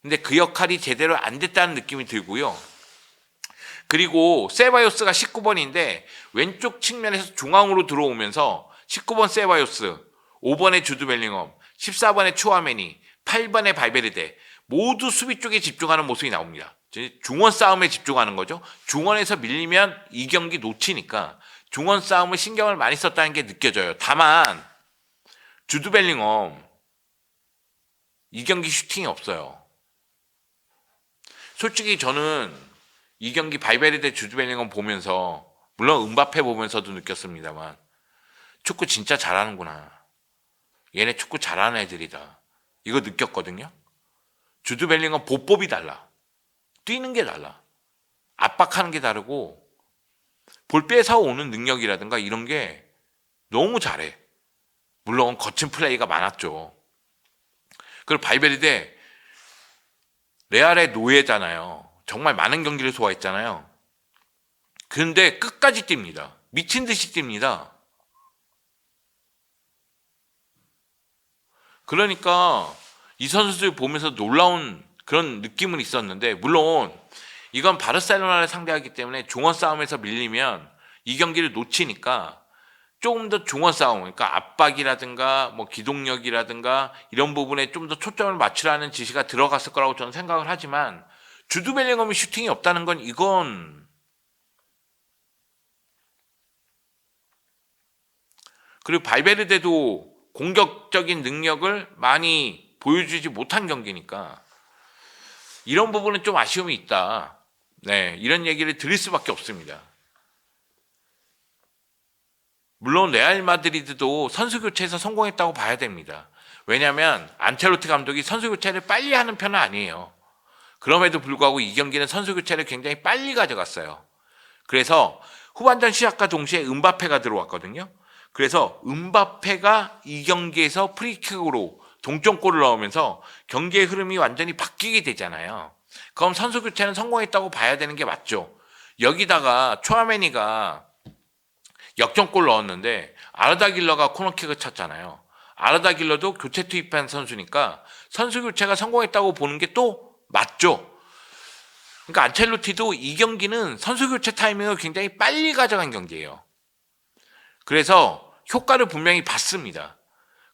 S1: 근데 그 역할이 제대로 안 됐다는 느낌이 들고요. 그리고 세바요스가 19번인데 왼쪽 측면에서 중앙으로 들어오면서 19번 세바요스, 5번의 주드 벨링엄, 14번의 추아메니, 8번의 발베르데 모두 수비 쪽에 집중하는 모습이 나옵니다. 중원 싸움에 집중하는 거죠. 중원에서 밀리면 이 경기 놓치니까 중원 싸움을 신경을 많이 썼다는 게 느껴져요. 다만 주드 벨링엄 이 경기 슈팅이 없어요. 솔직히 저는 이 경기 발베르데 주드 벨링엄 보면서 물론 음바페 보면서도 느꼈습니다만 축구 진짜 잘하는구나. 얘네 축구 잘하는 애들이다. 이거 느꼈거든요. 주드 벨링엄 보법이 달라. 뛰는 게 달라. 압박하는 게 다르고 볼 뺏어오는 능력이라든가 이런 게 너무 잘해. 물론 거친 플레이가 많았죠. 그리고 발베르데 레알의 노예잖아요. 정말 많은 경기를 소화했잖아요. 그런데 끝까지 뜁니다. 미친 듯이 뜁니다. 그러니까 이 선수들 보면서 놀라운 그런 느낌은 있었는데 물론 이건 바르셀로나를 상대하기 때문에 중원 싸움에서 밀리면 이 경기를 놓치니까 조금 더 중원 싸움, 그러니까 압박이라든가 뭐 기동력이라든가 이런 부분에 좀 더 초점을 맞추라는 지시가 들어갔을 거라고 저는 생각을 하지만 주드 벨링엄이 슈팅이 없다는 건 이건 그리고 발베르데도 공격적인 능력을 많이 보여주지 못한 경기니까 이런 부분은 좀 아쉬움이 있다. 네, 이런 얘기를 드릴 수밖에 없습니다. 물론 레알 마드리드도 선수 교체에서 성공했다고 봐야 됩니다. 왜냐하면 안첼로티 감독이 선수 교체를 빨리 하는 편은 아니에요. 그럼에도 불구하고 이 경기는 선수 교체를 굉장히 빨리 가져갔어요. 그래서 후반전 시작과 동시에 음바페가 들어왔거든요. 그래서 음바페가 이 경기에서 프리킥으로 동점골을 넣으면서 경기의 흐름이 완전히 바뀌게 되잖아요. 그럼 선수 교체는 성공했다고 봐야 되는 게 맞죠. 여기다가 초아메니가 역전골 넣었는데 아르다 길러가 코너킥을 쳤잖아요. 아르다 길러도 교체 투입한 선수니까 선수 교체가 성공했다고 보는 게 또 맞죠. 그러니까 안첼로티도 이 경기는 선수 교체 타이밍을 굉장히 빨리 가져간 경기예요. 그래서 효과를 분명히 봤습니다.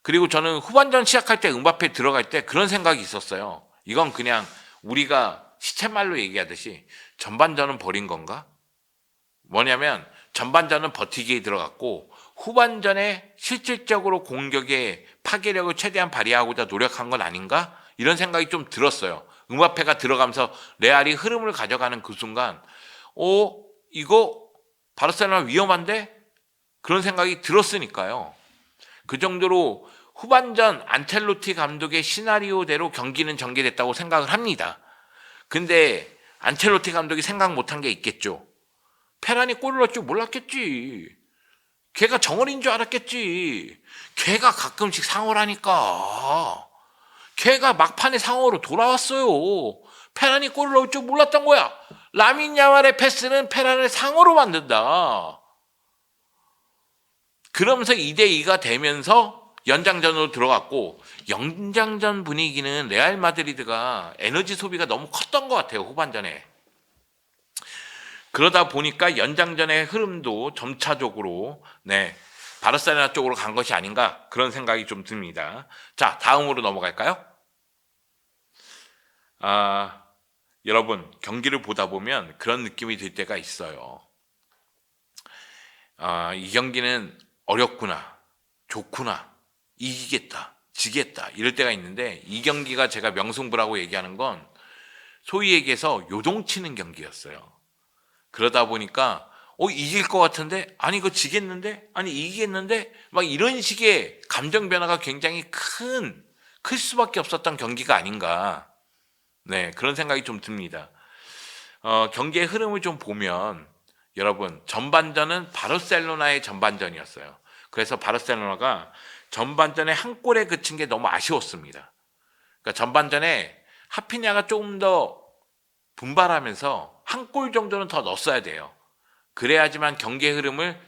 S1: 그리고 저는 후반전 시작할 때 음바페 들어갈 때 그런 생각이 있었어요. 이건 그냥 우리가 시쳇말로 얘기하듯이 전반전은 버린 건가? 뭐냐면 전반전은 버티기에 들어갔고 후반전에 실질적으로 공격의 파괴력을 최대한 발휘하고자 노력한 건 아닌가? 이런 생각이 좀 들었어요. 음바페가 들어가면서 레알이 흐름을 가져가는 그 순간 이거 바르셀로나 위험한데? 그런 생각이 들었으니까요. 그 정도로 후반전 안첼로티 감독의 시나리오대로 경기는 전개됐다고 생각을 합니다. 근데 안첼로티 감독이 생각 못한 게 있겠죠. 페란이 골을 넣을 줄 몰랐겠지. 걔가 정원인 줄 알았겠지. 걔가 가끔씩 상어라니까. 걔가 막판에 상어로 돌아왔어요. 페란이 골을 넣을 줄 몰랐던 거야. 라민 야말의 패스는 페란을 상어로 만든다. 그러면서 2대2가 되면서 연장전으로 들어갔고, 연장전 분위기는 레알 마드리드가 에너지 소비가 너무 컸던 것 같아요, 후반전에. 그러다 보니까 연장전의 흐름도 점차적으로 바르셀로나 쪽으로 간 것이 아닌가, 그런 생각이 좀 듭니다. 자, 다음으로 넘어갈까요? 여러분, 경기를 보다 보면 그런 느낌이 들 때가 있어요. 이 경기는 어렵구나, 좋구나, 이기겠다, 지겠다, 이럴 때가 있는데, 이 경기가 제가 명승부라고 얘기하는 건 소위 얘기해서 요동치는 경기였어요. 그러다 보니까 이길 것 같은데, 아니 이거 지겠는데, 아니 이기겠는데, 막 이런 식의 감정 변화가 굉장히 클 수밖에 없었던 경기가 아닌가, 그런 생각이 좀 듭니다. 경기의 흐름을 좀 보면, 여러분, 전반전은 바르셀로나의 전반전이었어요. 그래서 바르셀로나가 전반전에 한 골에 그친 게 너무 아쉬웠습니다. 그러니까 전반전에 하피냐가 조금 더 분발하면서 한 골 정도는 더 넣었어야 돼요. 그래야지만 경기의 흐름을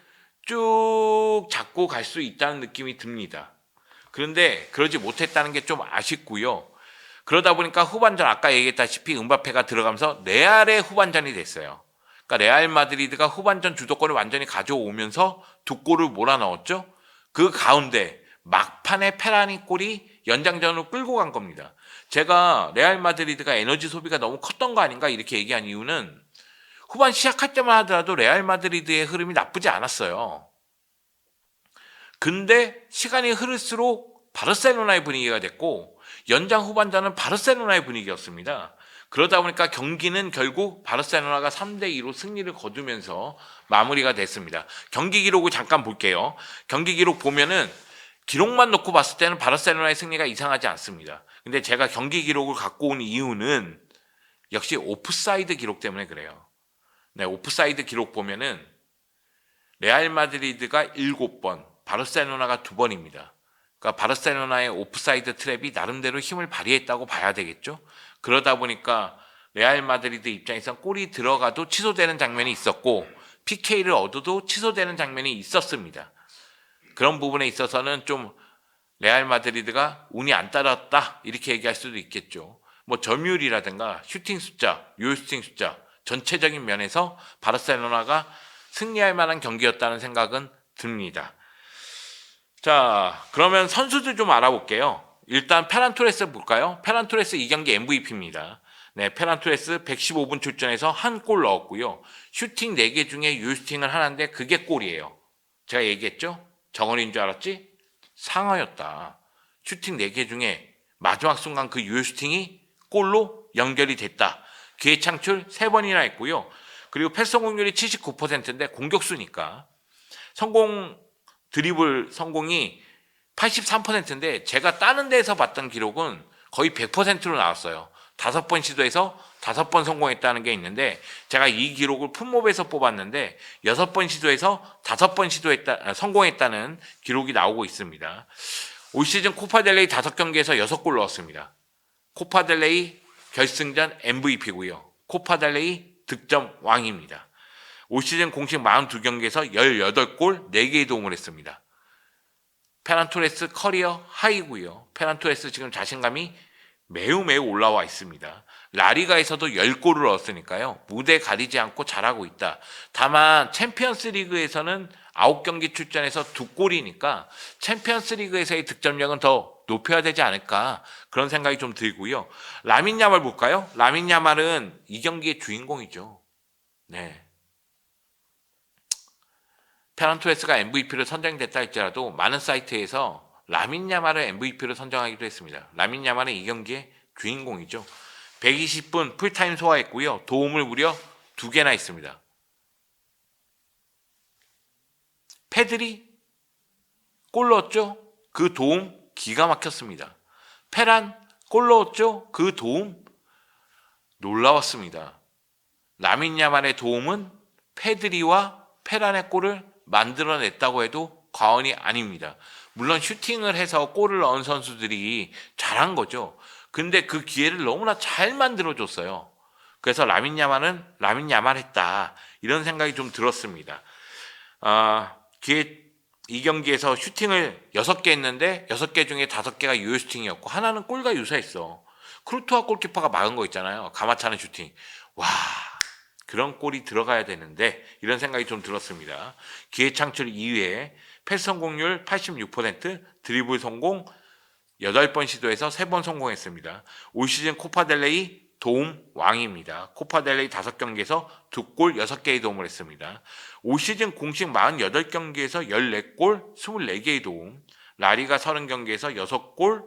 S1: 쭉 잡고 갈 수 있다는 느낌이 듭니다. 그런데 그러지 못했다는 게 좀 아쉽고요. 그러다 보니까 후반전, 아까 얘기했다시피 음바페가 들어가면서 레알의 후반전이 됐어요. 그러니까 레알 마드리드가 후반전 주도권을 완전히 가져오면서 두 골을 몰아넣었죠. 그 가운데 막판에 페라니 골이 연장전으로 끌고 간 겁니다. 제가 레알 마드리드가 에너지 소비가 너무 컸던 거 아닌가 이렇게 얘기한 이유는, 후반 시작할 때만 하더라도 레알 마드리드의 흐름이 나쁘지 않았어요. 근데 시간이 흐를수록 바르셀로나의 분위기가 됐고, 연장 후반전은 바르셀로나의 분위기였습니다. 그러다 보니까 경기는 결국 바르셀로나가 3대2로 승리를 거두면서 마무리가 됐습니다. 경기 기록을 잠깐 볼게요. 경기 기록 보면은 기록만 놓고 봤을 때는 바르셀로나의 승리가 이상하지 않습니다. 근데 제가 경기 기록을 갖고 온 이유는 역시 오프사이드 기록 때문에 그래요. 오프사이드 기록 보면은 레알 마드리드가 7번, 바르셀로나가 2번입니다. 그러니까 바르셀로나의 오프사이드 트랩이 나름대로 힘을 발휘했다고 봐야 되겠죠. 그러다 보니까 레알 마드리드 입장에선 골이 들어가도 취소되는 장면이 있었고, PK를 얻어도 취소되는 장면이 있었습니다. 그런 부분에 있어서는 좀 레알 마드리드가 운이 안 따랐다 이렇게 얘기할 수도 있겠죠. 뭐 점유율이라든가 슈팅 숫자, 유효슈팅 숫자, 전체적인 면에서 바르셀로나가 승리할 만한 경기였다는 생각은 듭니다. 자, 그러면 선수들 좀 알아볼게요. 일단 페란 토레스 볼까요? 페란 토레스 이 경기 MVP입니다. 페란 토레스 115분 출전해서 한 골 넣었고요. 슈팅 4개 중에 유효슈팅을 하나인데 그게 골이에요. 제가 얘기했죠? 정원인 줄 알았지? 상어였다. 슈팅 4개 중에 마지막 순간 그 유효슈팅이 골로 연결이 됐다. 기회 창출 3번이나 했고요. 그리고 패스 성공률이 79%인데 공격수니까 드리블 성공이 83%인데 제가 다른 데에서 봤던 기록은 거의 100%로 나왔어요. 5번 시도해서 5번 성공했다는 게 있는데, 제가 이 기록을 풋몹에서 뽑았는데 6번 시도해서 5번 성공했다는 기록이 나오고 있습니다. 올 시즌 코파델레이 5경기에서 6골 넣었습니다. 코파델레이 결승전 MVP고요. 코파델레이 득점 왕입니다. 올 시즌 공식 42경기에서 18골 4개의 도움을 했습니다. 페란 토레스 커리어 하이고요. 페란 토레스 지금 자신감이 매우 올라와 있습니다. 라리가에서도 10골을 넣었으니까요. 무대 가리지 않고 잘하고 있다. 다만 챔피언스 리그에서는 9경기 출전해서 2골이니까 챔피언스 리그에서의 득점력은 더 높여야 되지 않을까, 그런 생각이 좀 들고요. 라민 야말 볼까요? 라민 야말은 이 경기의 주인공이죠. 페란 토레스가 MVP로 선정됐다 할지라도 많은 사이트에서 라민 야말을 MVP로 선정하기도 했습니다. 라민 야말은 이 경기의 주인공이죠. 120분 풀타임 소화했고요. 도움을 무려 2개나 했습니다. 페드리 골 넣었죠? 그 도움 기가 막혔습니다. 페란 골 넣었죠? 그 도움 놀라웠습니다. 라민 야말의 도움은 페드리와 페란의 골을 만들어냈다고 해도 과언이 아닙니다. 물론 슈팅을 해서 골을 넣은 선수들이 잘한 거죠. 근데 그 기회를 너무나 잘 만들어줬어요. 그래서 라민 야말은 라민 야말 했다. 이런 생각이 좀 들었습니다. 이 경기에서 슈팅을 6개 했는데 6개 중에 5개가 유효 슈팅이었고 하나는 골과 유사했어. 크루토와 골키퍼가 막은 거 있잖아요. 가마차는 슈팅. 와, 그런 골이 들어가야 되는데 이런 생각이 좀 들었습니다. 기회 창출 이후에 패스 성공률 86%, 드리블 성공 8번 시도해서 3번 성공했습니다. 올 시즌 코파델레이 도움 왕입니다. 코파델레이 5경기에서 2골 6개의 도움을 했습니다. 올 시즌 공식 48경기에서 14골 24개의 도움, 라리가 30경기에서 6골,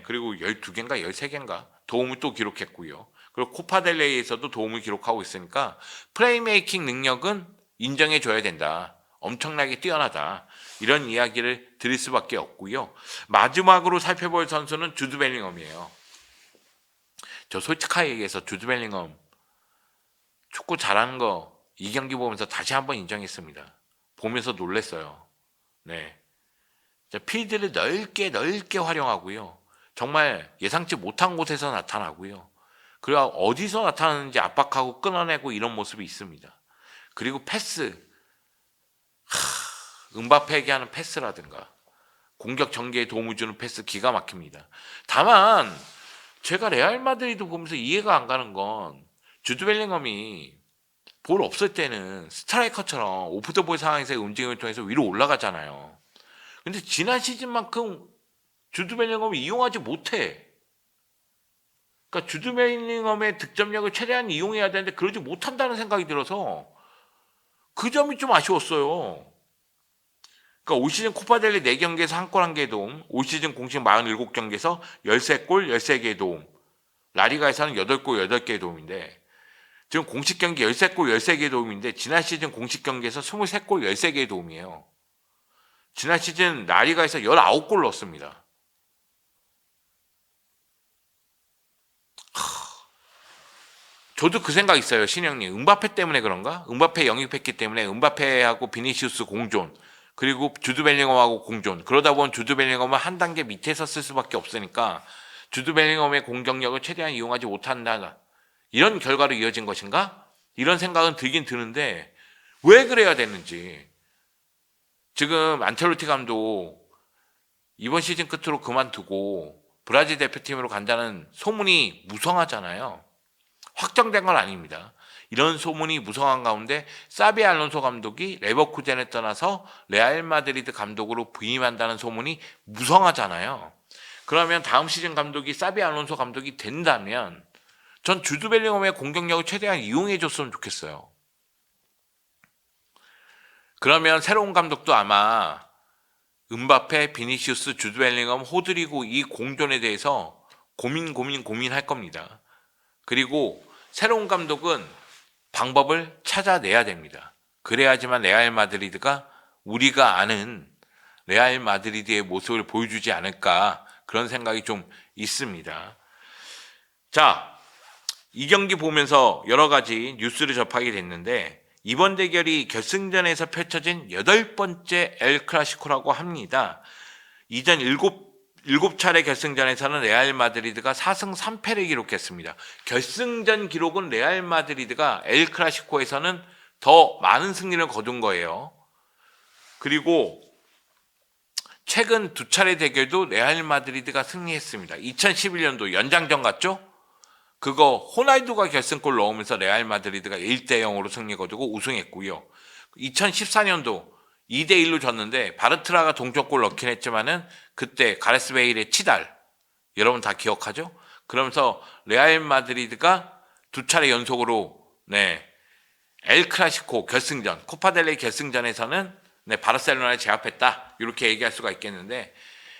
S1: 그리고 12개인가 13개인가 도움을 또 기록했고요. 그리고 코파델레이에서도 도움을 기록하고 있으니까 플레이메이킹 능력은 인정해줘야 된다. 엄청나게 뛰어나다. 이런 이야기를 드릴 수밖에 없고요. 마지막으로 살펴볼 선수는 주드 벨링엄이에요. 저 솔직하게 얘기해서 주드 벨링엄 축구 잘하는 거 이 경기 보면서 다시 한번 인정했습니다. 보면서 놀랬어요. 필드를 넓게 활용하고요. 정말 예상치 못한 곳에서 나타나고요. 그리고 어디서 나타나는지 압박하고 끊어내고 이런 모습이 있습니다. 그리고 패스, 음바페에게 하는 패스라든가 공격 전개에 도움을 주는 패스 기가 막힙니다. 다만 제가 레알 마드리드 보면서 이해가 안 가는 건 주드 벨링엄이 볼 없을 때는 스트라이커처럼 오프 더 볼 상황에서의 움직임을 통해서 위로 올라가잖아요. 근데 지난 시즌만큼 주드 벨링엄을 이용하지 못해. 그러니까 주드 벨링엄의 득점력을 최대한 이용해야 되는데 그러지 못한다는 생각이 들어서 그 점이 좀 아쉬웠어요. 그러니까 올 시즌 코파델리 4경기에서 1골 1개의 도움, 올 시즌 공식 47경기에서 13골 13개의 도움, 라리가에서는 8골 8개의 도움인데 지금 공식 경기 13골 13개의 도움인데 지난 시즌 공식 경기에서 23골 13개의 도움이에요. 지난 시즌 라리가에서 19골 넣었습니다. 저도 그 생각 있어요. 신영님. 음바페 때문에 그런가? 음바페 영입했기 때문에 음바페하고 비니시우스 공존, 그리고 주드 벨링엄하고 공존. 그러다 보면 주드 벨링엄은 한 단계 밑에서 쓸 수밖에 없으니까 주드 벨링엄의 공격력을 최대한 이용하지 못한다. 이런 결과로 이어진 것인가? 이런 생각은 들긴 드는데 왜 그래야 되는지. 지금 안첼로티 감독 이번 시즌 끝으로 그만두고 브라질 대표팀으로 간다는 소문이 무성하잖아요. 확정된 건 아닙니다. 이런 소문이 무성한 가운데 사비 알론소 감독이 레버쿠젠에 떠나서 레알 마드리드 감독으로 부임한다는 소문이 무성하잖아요. 그러면 다음 시즌 감독이 사비 알론소 감독이 된다면 전 주드 벨링엄의 공격력을 최대한 이용해 줬으면 좋겠어요. 그러면 새로운 감독도 아마 음바페, 비니시우스, 주드 벨링엄, 호드리고 이 공존에 대해서 고민할 겁니다. 그리고 새로운 감독은 방법을 찾아내야 됩니다. 그래야지만 레알 마드리드가 우리가 아는 레알 마드리드의 모습을 보여주지 않을까 그런 생각이 좀 있습니다. 자, 이 경기 보면서 여러 가지 뉴스를 접하게 됐는데 이번 대결이 결승전에서 펼쳐진 8번째 엘 클라시코라고 합니다. 이전 7차례 결승전에서는 레알 마드리드가 4승 3패를 기록했습니다. 결승전 기록은 레알 마드리드가 엘 클라시코에서는 더 많은 승리를 거둔 거예요. 그리고 최근 2차례 대결도 레알 마드리드가 승리했습니다. 2011년도 연장전 같죠? 그거 호날두가 결승골 넣으면서 레알 마드리드가 1대0으로 승리 거두고 우승했고요. 2014년도 2대1로 졌는데 바르트라가 동점골 넣긴 했지만은 그때 가레스 베일의 치달 여러분 다 기억하죠? 그러면서 레알 마드리드가 2차례 연속으로 엘 클라시코 결승전, 코파델레이 결승전에서는 바르셀로나를 제압했다. 이렇게 얘기할 수가 있겠는데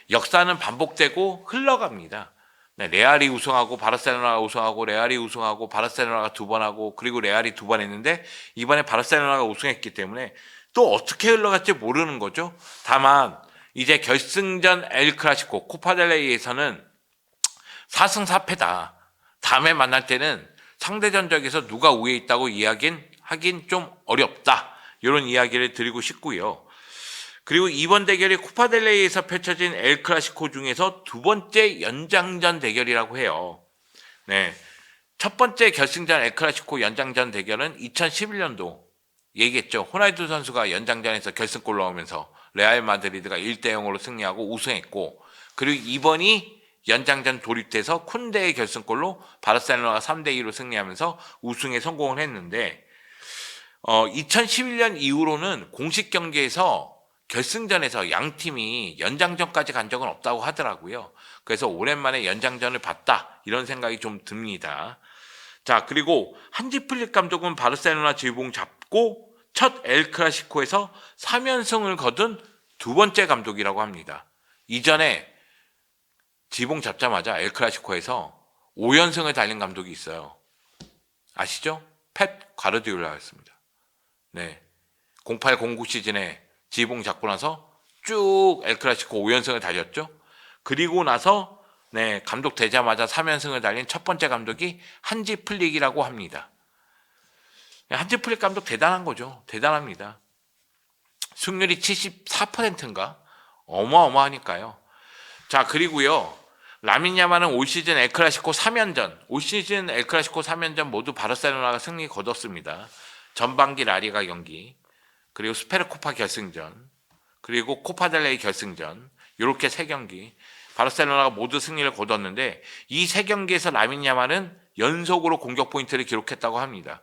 S1: 역사는 반복되고 흘러갑니다. 네, 레알이 우승하고 바르셀로나가 우승하고 레알이 우승하고 바르셀로나가 두 번 하고 그리고 레알이 두 번 했는데 이번에 바르셀로나가 우승했기 때문에 또 어떻게 흘러갈지 모르는 거죠. 다만 이제 결승전 엘 클라시코 코파델레이에서는 4승 4패다. 다음에 만날 때는 상대 전적에서 누가 우위에 있다고 하긴 좀 어렵다. 이런 이야기를 드리고 싶고요. 그리고 이번 대결이 코파델레이에서 펼쳐진 엘 클라시코 중에서 두 번째 연장전 대결이라고 해요. 네. 첫 번째 결승전 엘 클라시코 연장전 대결은 2011년도 얘기했죠. 호날두 선수가 연장전에서 결승골 넣으면서 레알 마드리드가 1대0으로 승리하고 우승했고, 그리고 이번이 연장전 돌입돼서 쿤데의 결승골로 바르셀로나가 3대2로 승리하면서 우승에 성공을 했는데 2011년 이후로는 공식 경기에서 결승전에서 양 팀이 연장전까지 간 적은 없다고 하더라고요. 그래서 오랜만에 연장전을 봤다 이런 생각이 좀 듭니다. 자, 그리고 한지 플릭 감독은 바르셀로나 지휘봉 잡고 첫 엘 클라시코에서 3연승을 거둔 두 번째 감독이라고 합니다. 이전에 지휘봉 잡자마자 엘 클라시코에서 5연승을 달린 감독이 있어요. 아시죠? 펩 과르디올라였습니다. 네. 0809 시즌에 지휘봉 잡고 나서 쭉 엘 클라시코 5연승을 달렸죠. 그리고 나서 네, 감독 되자마자 3연승을 달린 첫 번째 감독이 한지 플릭이라고 합니다. 한지 플릭 감독 대단한 거죠. 대단합니다. 승률이 74%인가? 어마어마하니까요. 자, 그리고요. 라민 야말은 올 시즌 엘 클라시코 3연전, 올 시즌 엘 클라시코 3연전 모두 바르셀로나가 승리 거뒀습니다. 전반기 라리가 경기, 그리고 스페르코파 결승전, 그리고 코파델레이 결승전, 이렇게 3경기 바르셀로나가 모두 승리를 거뒀는데 이 3경기에서 라민 야말은 연속으로 공격 포인트를 기록했다고 합니다.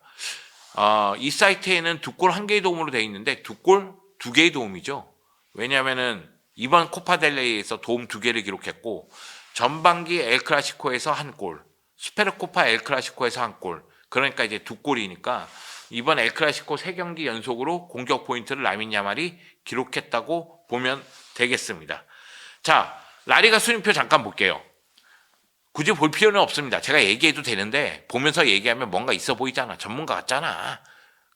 S1: 이 사이트에는 2골 1개의 도움으로 되어 있는데 2골 2개의 도움이죠. 왜냐하면은 이번 코파델레이에서 도움 2개를 기록했고 전반기 엘 클라시코에서 1골, 스페르코파 엘 클라시코에서 1골, 그러니까 이제 2골이니까 이번 엘 클라시코 3경기 연속으로 공격 포인트를 라민 야말이 기록했다고 보면 되겠습니다. 자, 라리가 순위표 잠깐 볼게요. 굳이 볼 필요는 없습니다. 제가 얘기해도 되는데 보면서 얘기하면 뭔가 있어 보이잖아. 전문가 같잖아.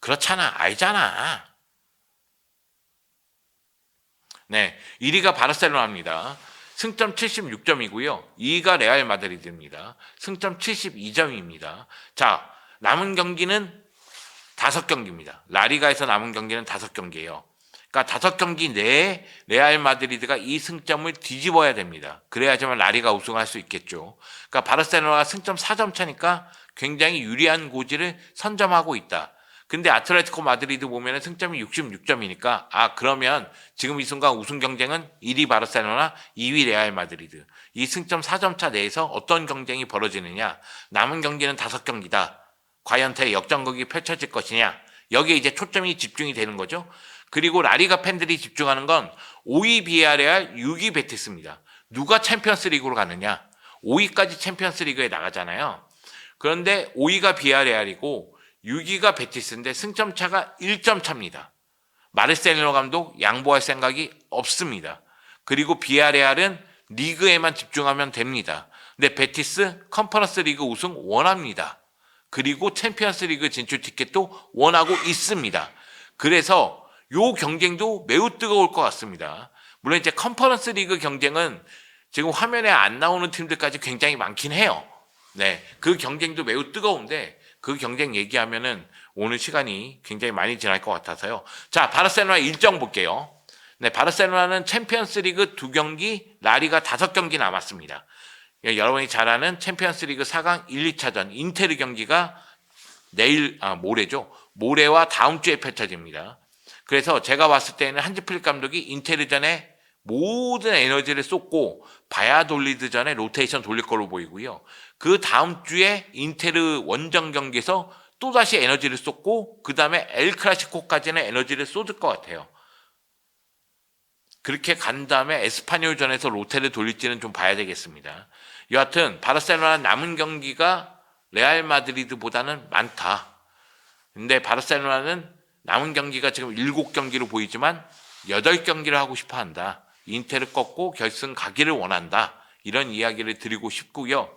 S1: 그렇잖아. 알잖아. 네, 1위가 바르셀로나입니다. 승점 76점이고요. 2위가 레알 마드리드입니다. 승점 72점입니다. 자, 남은 경기는 5경기입니다. 라리가에서 남은 경기는 5경기예요. 그러니까 5경기 내에 레알 마드리드가 이 승점을 뒤집어야 됩니다. 그래야지만 라리가 우승할 수 있겠죠. 그러니까 바르셀로나가 승점 4점 차니까 굉장히 유리한 고지를 선점하고 있다. 근데 아틀레티코 마드리드 보면은 승점이 66점이니까 그러면 지금 이 순간 우승 경쟁은 1위 바르셀로나, 2위 레알 마드리드. 이 승점 4점 차 내에서 어떤 경쟁이 벌어지느냐. 남은 경기는 5경기다. 과연 대역전극이 펼쳐질 것이냐. 여기에 이제 초점이 집중이 되는 거죠. 그리고 라리가 팬들이 집중하는 건 5위 비아레알, 6위 베티스입니다. 누가 챔피언스 리그로 가느냐. 5위까지 챔피언스 리그에 나가잖아요. 그런데 5위가 비아레알이고 6위가 베티스인데 승점 차가 1점 차입니다. 마르셀로 감독 양보할 생각이 없습니다. 그리고 비아레알은 리그에만 집중하면 됩니다. 근데 베티스 컨퍼런스 리그 우승 원합니다. 그리고 챔피언스 리그 진출 티켓도 원하고 있습니다. 그래서 요 경쟁도 매우 뜨거울 것 같습니다. 물론 이제 컨퍼런스 리그 경쟁은 지금 화면에 안 나오는 팀들까지 굉장히 많긴 해요. 네, 그 경쟁도 매우 뜨거운데 그 경쟁 얘기하면은 오늘 시간이 굉장히 많이 지날 것 같아서요. 자, 바르셀로나 일정 볼게요. 네, 바르셀로나는 챔피언스 리그 2경기, 라리가 5경기 남았습니다. 여러분이 잘 아는 챔피언스 리그 4강 1, 2차전 인테르 경기가 모레죠. 모레와 다음 주에 펼쳐집니다. 그래서 제가 봤을 때는 한지 플릭 감독이 인테르전에 모든 에너지를 쏟고 바야돌리드전에 로테이션 돌릴 걸로 보이고요. 그 다음 주에 인테르 원정 경기에서 또다시 에너지를 쏟고 그 다음에 엘 클라시코까지는 에너지를 쏟을 것 같아요. 그렇게 간 다음에 에스파뇰전에서 로테를 돌릴지는 좀 봐야 되겠습니다. 여하튼 바르셀로나 남은 경기가 레알 마드리드보다는 많다. 근데 바르셀로나는 남은 경기가 지금 7경기로 보이지만 8경기를 하고 싶어 한다. 인테를 꺾고 결승 가기를 원한다. 이런 이야기를 드리고 싶고요.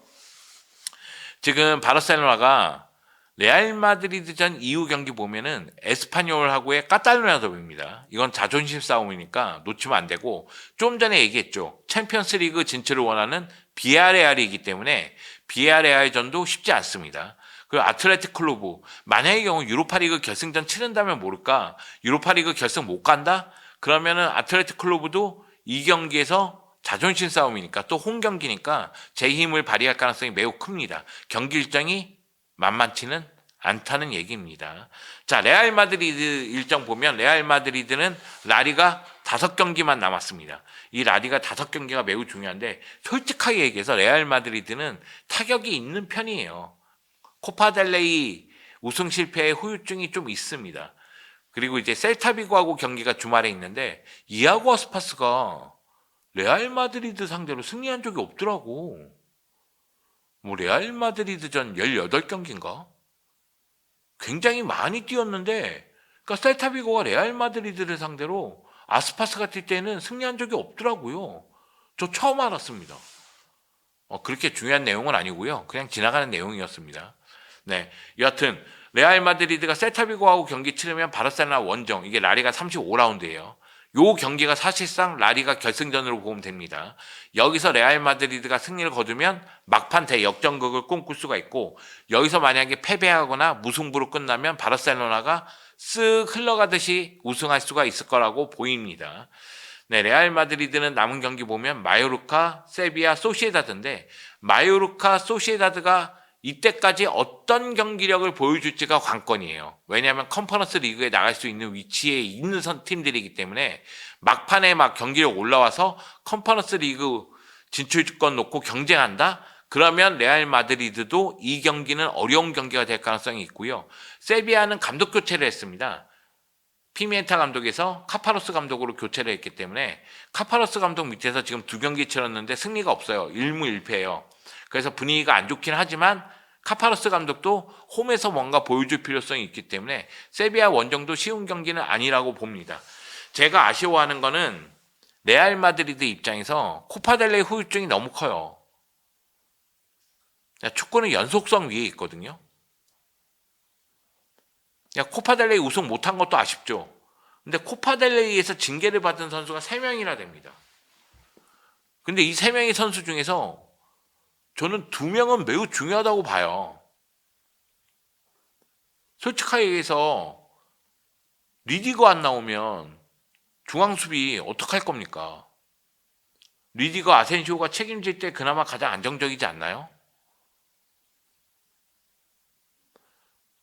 S1: 지금 바르셀로나가 레알 마드리드전 이후 경기 보면은 에스파뇰하고의 카탈루냐더비입니다. 이건 자존심 싸움이니까 놓치면 안 되고, 좀 전에 얘기했죠. 챔피언스리그 진출을 원하는 비아레알이기 때문에 비아레알전도 쉽지 않습니다. 그리고 아틀레틱 클루브, 만약의 경우 유로파리그 결승전 치른다면 모를까, 유로파리그 결승 못 간다? 그러면은 아틀레틱 클루브도 이 경기에서 자존심 싸움이니까, 또 홈 경기니까 제 힘을 발휘할 가능성이 매우 큽니다. 경기 일정이 만만치는 않다는 얘기입니다. 자, 레알 마드리드 일정 보면 레알 마드리드는 라리가 5경기만 남았습니다. 이 라리가 5경기가 매우 중요한데, 솔직하게 얘기해서 레알 마드리드는 타격이 있는 편이에요. 코파델레이 우승 실패의 후유증이 좀 있습니다. 그리고 이제 셀타비고하고 경기가 주말에 있는데, 이아고 아스파스가 레알 마드리드 상대로 승리한 적이 없더라고. 뭐 레알 마드리드전 18경기인가? 굉장히 많이 뛰었는데, 그러니까 셀타비고가 레알 마드리드를 상대로 아스파스가 뛸 때는 승리한 적이 없더라고요. 저 처음 알았습니다. 그렇게 중요한 내용은 아니고요. 그냥 지나가는 내용이었습니다. 네, 여하튼 레알 마드리드가 셀타비고하고 경기 치르면 바르셀로나 원정, 이게 라리가 35라운드예요. 요 경기가 사실상 라리가 결승전으로 보면 됩니다. 여기서 레알 마드리드가 승리를 거두면 막판 대역전극을 꿈꿀 수가 있고, 여기서 만약에 패배하거나 무승부로 끝나면 바르셀로나가 쓱 흘러가듯이 우승할 수가 있을 거라고 보입니다. 네, 레알 마드리드는 남은 경기 보면 마요르카, 세비야, 소시에다드인데, 마요르카, 소시에다드가 이때까지 어떤 경기력을 보여줄지가 관건이에요. 왜냐하면 컨퍼런스 리그에 나갈 수 있는 위치에 있는 팀들이기 때문에, 막판에 막 경기력 올라와서 컨퍼런스 리그 진출권 놓고 경쟁한다? 그러면 레알 마드리드도 이 경기는 어려운 경기가 될 가능성이 있고요. 세비야는 감독 교체를 했습니다. 피미엔타 감독에서 카파로스 감독으로 교체를 했기 때문에, 카파로스 감독 밑에서 지금 2경기 치렀는데 승리가 없어요. 1무 1패예요. 그래서 분위기가 안 좋긴 하지만 카파로스 감독도 홈에서 뭔가 보여줄 필요성이 있기 때문에 세비야 원정도 쉬운 경기는 아니라고 봅니다. 제가 아쉬워하는 거는 레알 마드리드 입장에서 코파델레이 후유증이 너무 커요. 축구는 연속성 위에 있거든요. 코파델레이 우승 못한 것도 아쉽죠. 근데 코파델레이에서 징계를 받은 선수가 3명이나 됩니다. 근데 이 3명의 선수 중에서 저는 2명은 매우 중요하다고 봐요. 솔직하게 얘기해서 리디거 안 나오면 중앙수비 어떡할 겁니까? 리디거, 아센시오가 책임질 때 그나마 가장 안정적이지 않나요?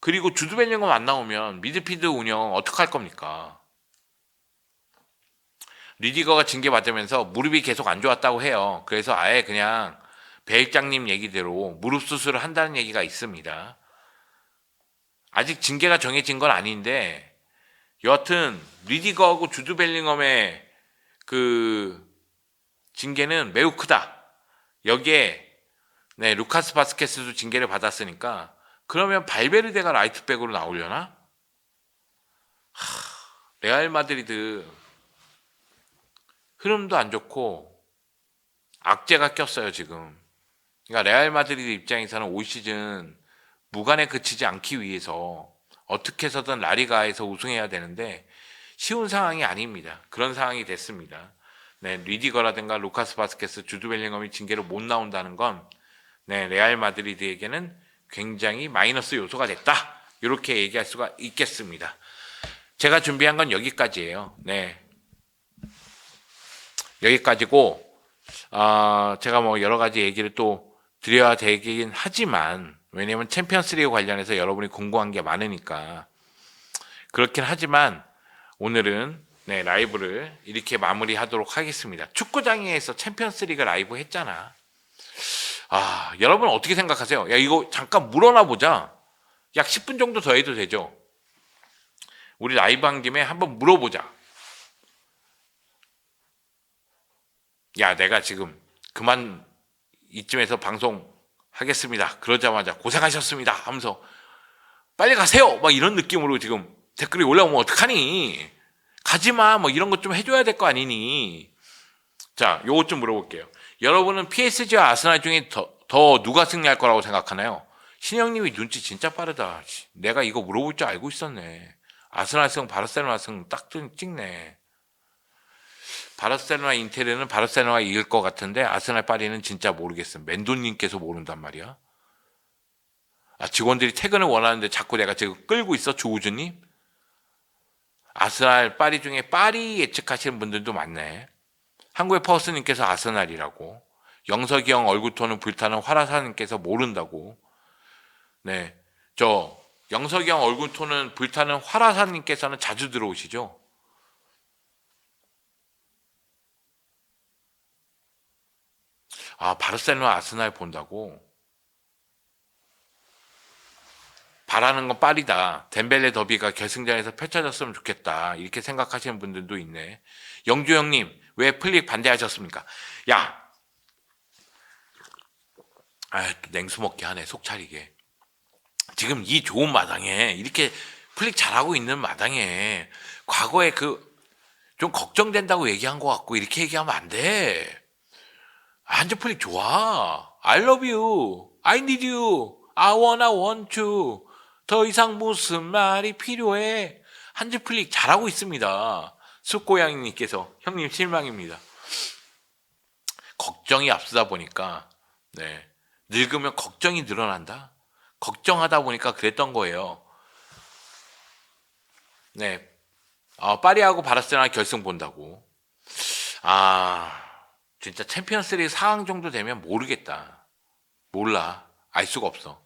S1: 그리고 주드 벨링엄 안 나오면 미드필드 운영 어떡할 겁니까? 리디거가 징계받으면서 무릎이 계속 안 좋았다고 해요. 그래서 아예 그냥 배일장님 얘기대로 무릎 수술을 한다는 얘기가 있습니다. 아직 징계가 정해진 건 아닌데, 여하튼 리디거하고 주드 벨링엄의 그 징계는 매우 크다. 여기에 루카스 바스케스도 징계를 받았으니까, 그러면 발베르데가 라이트백으로 나오려나? 레알 마드리드 흐름도 안 좋고 악재가 꼈어요 지금. 그러니까 레알 마드리드 입장에서는 올 시즌 무관에 그치지 않기 위해서 어떻게 해서든 라리가에서 우승해야 되는데 쉬운 상황이 아닙니다. 그런 상황이 됐습니다. 리디거라든가 루카스 바스케스, 주드 벨링엄이 징계로 못 나온다는 건 레알 마드리드에게는 굉장히 마이너스 요소가 됐다. 이렇게 얘기할 수가 있겠습니다. 제가 준비한 건 여기까지예요. 여기까지고, 제가 뭐 여러 가지 얘기를 또 드려야 되긴 하지만, 왜냐면 챔피언스리그 관련해서 여러분이 궁금한 게 많으니까 그렇긴 하지만 오늘은 라이브를 이렇게 마무리하도록 하겠습니다. 축구장에서 챔피언스리그 라이브 했잖아. 여러분 어떻게 생각하세요? 야, 이거 잠깐 물어나 보자. 약 10분 정도 더 해도 되죠? 우리 라이브 한 김에 한번 물어보자. 야, 내가 지금 그만 이쯤에서 방송 하겠습니다. 그러자마자 고생하셨습니다 하면서 빨리 가세요 막 이런 느낌으로 지금 댓글이 올라오면 어떡하니? 가지마 뭐 이런 것 좀 해줘야 될 거 아니니? 자, 요것 좀 물어볼게요. 여러분은 PSG와 아스날 중에 더 누가 승리할 거라고 생각하나요? 신영님이 눈치 진짜 빠르다. 내가 이거 물어볼 줄 알고 있었네. 아스날 승, 바르셀로나 승 딱 찍네. 바르셀로나 인테르는 바르셀로나가 이길 것 같은데 아스날 파리는 진짜 모르겠음. 멘도님께서 모른단 말이야. 직원들이 퇴근을 원하는데 자꾸 내가 지금 끌고 있어, 조우주님? 아스날 파리 중에 파리 예측하시는 분들도 많네. 한국의 퍼스님께서 아스날이라고. 영석이 형 얼굴톤은 불타는 화라사님께서 모른다고. 네, 저 영석이 형 얼굴톤은 불타는 화라사님께서는 자주 들어오시죠? 바르셀로나 아스날 본다고? 바라는 건 파리다. 덴벨레 더비가 결승전에서 펼쳐졌으면 좋겠다. 이렇게 생각하시는 분들도 있네. 영주 형님, 왜 플릭 반대하셨습니까? 야, 또 냉수 먹게 하네, 속 차리게. 지금 이 좋은 마당에, 이렇게 플릭 잘하고 있는 마당에, 과거에 좀 걱정된다고 얘기한 것 같고, 이렇게 얘기하면 안 돼. 한주 플릭 좋아. I love you. I need you. I want you. 더 이상 무슨 말이 필요해. 한주 플릭 잘하고 있습니다. 숲고양이님께서 형님 실망입니다. 걱정이 앞서다 보니까 네, 늙으면 걱정이 늘어난다. 걱정하다 보니까 그랬던 거예요. 네, 파리하고 바르셀로나 결승 본다고. 진짜 챔피언스리그 4강 정도 되면 모르겠다. 몰라. 알 수가 없어.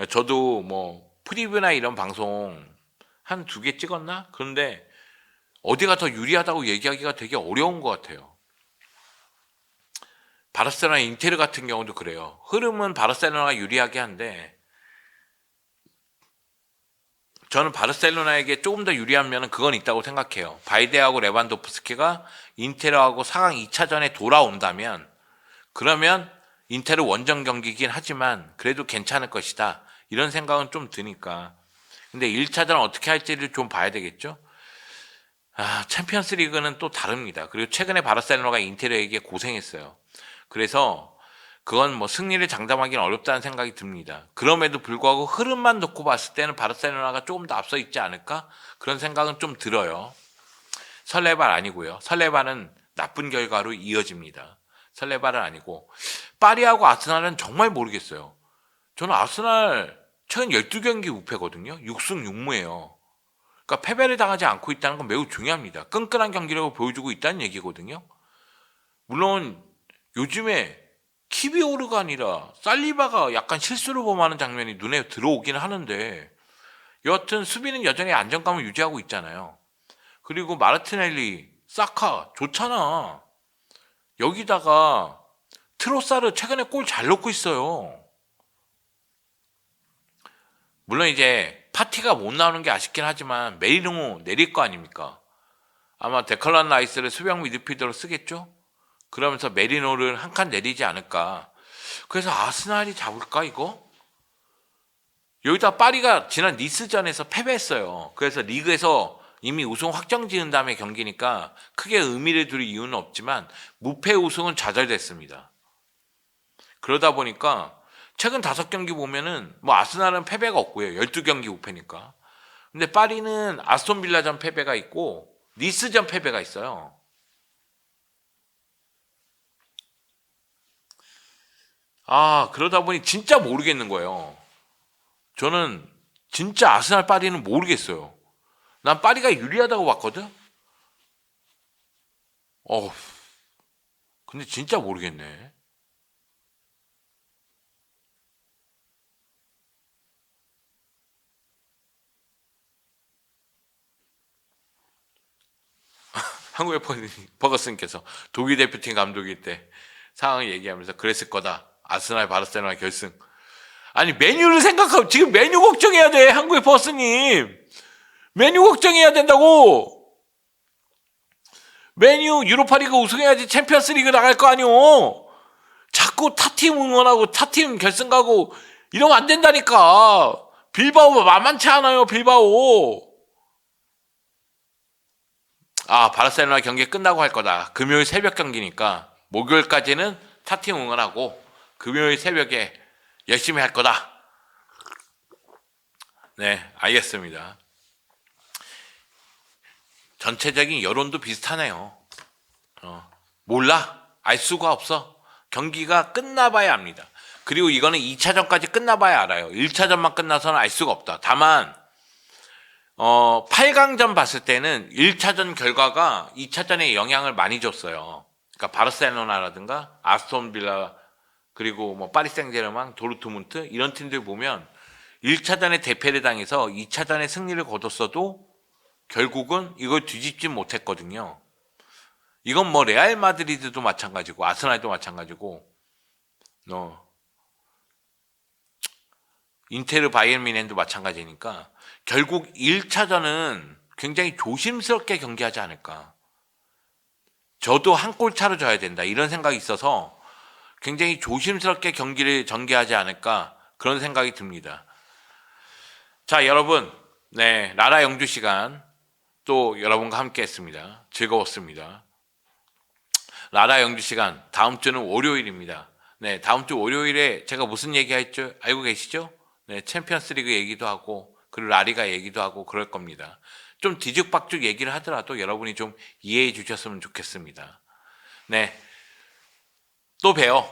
S1: 저도 뭐 프리뷰나 이런 방송 한 2개 찍었나? 그런데 어디가 더 유리하다고 얘기하기가 되게 어려운 것 같아요. 바르셀로나 인테르 같은 경우도 그래요. 흐름은 바르셀로나가 유리하게 한데 저는 바르셀로나에게 조금 더 유리한 면은 그건 있다고 생각해요. 바이데하고 레반도프스키가 인테르하고 4강 2차전에 돌아온다면 그러면 인테르 원정 경기이긴 하지만 그래도 괜찮을 것이다. 이런 생각은 좀 드니까. 근데 1차전 어떻게 할지를 좀 봐야 되겠죠? 챔피언스 리그는 또 다릅니다. 그리고 최근에 바르셀로나가 인테르에게 고생했어요. 그래서 그건 뭐 승리를 장담하기는 어렵다는 생각이 듭니다. 그럼에도 불구하고 흐름만 놓고 봤을 때는 바르셀로나가 조금 더 앞서 있지 않을까? 그런 생각은 좀 들어요. 설레발 아니고요. 설레발은 나쁜 결과로 이어집니다. 설레발은 아니고 파리하고 아스날은 정말 모르겠어요. 저는 아스날 최근 12경기 우패거든요. 6승 6무예요. 그러니까 패배를 당하지 않고 있다는 건 매우 중요합니다. 끈끈한 경기력을 보여주고 있다는 얘기거든요. 물론 요즘에 키비오르가 아니라 살리바가 약간 실수를 범하는 장면이 눈에 들어오긴 하는데 여하튼 수비는 여전히 안정감을 유지하고 있잖아요. 그리고 마르티넬리, 사카 좋잖아. 여기다가 트로사르 최근에 골 잘 넣고 있어요. 물론 이제 파티가 못 나오는 게 아쉽긴 하지만 메리노 내릴 거 아닙니까? 아마 데클란 라이스를 수비형 미드필더로 쓰겠죠? 그러면서 메리노를 한 칸 내리지 않을까. 그래서 아스날이 잡을까 이거? 여기다 파리가 지난 니스전에서 패배했어요. 그래서 리그에서 이미 우승 확정 지은 다음에 경기니까 크게 의미를 둘 이유는 없지만 무패 우승은 좌절됐습니다. 그러다 보니까 최근 5경기 보면은 뭐 아스날은 패배가 없고요. 12경기 우패니까. 근데 파리는 아스톤 빌라전 패배가 있고 니스전 패배가 있어요. 그러다 보니 진짜 모르겠는 거예요. 저는 진짜 아스날 파리는 모르겠어요. 난 파리가 유리하다고 봤거든? 근데 진짜 모르겠네. 한국의 버거슨께서 독일 대표팀 감독일 때 상황을 얘기하면서 그랬을 거다. 아스날 바르셀로나 결승. 아니 메뉴를 생각하고 지금 메뉴 걱정해야 돼. 한국의 버스님. 메뉴 걱정해야 된다고. 메뉴 유로파리그 우승해야지 챔피언스리그 나갈 거 아니오. 자꾸 타팀 응원하고 타팀 결승 가고 이러면 안 된다니까. 빌바오 만만치 않아요. 빌바오. 바르셀로나 경기 끝나고 할 거다. 금요일 새벽 경기니까 목요일까지는 타팀 응원하고 금요일 새벽에 열심히 할 거다. 네, 알겠습니다. 전체적인 여론도 비슷하네요. 몰라? 알 수가 없어. 경기가 끝나봐야 합니다. 그리고 이거는 2차전까지 끝나봐야 알아요. 1차전만 끝나서는 알 수가 없다. 다만 8강전 봤을 때는 1차전 결과가 2차전에 영향을 많이 줬어요. 그러니까 바르셀로나라든가 아스톤 빌라 그리고 뭐 파리 생제르맹, 도르트문트 이런 팀들 보면 1차전에 대패를 당해서 2차전에 승리를 거뒀어도 결국은 이걸 뒤집지 못했거든요. 이건 뭐 레알 마드리드도 마찬가지고 아스날도 마찬가지고 인테르 바이에른 뮌헨도 마찬가지니까 결국 1차전은 굉장히 조심스럽게 경기하지 않을까. 저도 한 골 차로 져야 된다 이런 생각이 있어서 굉장히 조심스럽게 경기를 전개하지 않을까 그런 생각이 듭니다. 자, 여러분, 네, 라라 영주 시간 또 여러분과 함께 했습니다. 즐거웠습니다. 라라 영주 시간 다음 주는 월요일입니다. 네, 다음 주 월요일에 제가 무슨 얘기 할지 알고 계시죠? 네, 챔피언스 리그 얘기도 하고 그리고 라리가 얘기도 하고 그럴 겁니다. 좀 뒤죽박죽 얘기를 하더라도 여러분이 좀 이해해 주셨으면 좋겠습니다. 네, 또 봬요.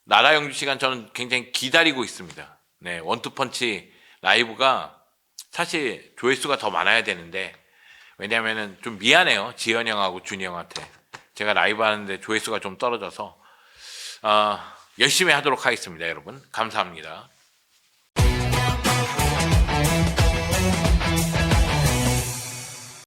S1: 라라 영주 시간 저는 굉장히 기다리고 있습니다. 네, 원투펀치 라이브가 사실 조회수가 더 많아야 되는데 왜냐면은 좀 미안해요. 지현 형하고 준이 형한테. 제가 라이브 하는데 조회수가 좀 떨어져서 열심히 하도록 하겠습니다. 여러분 감사합니다.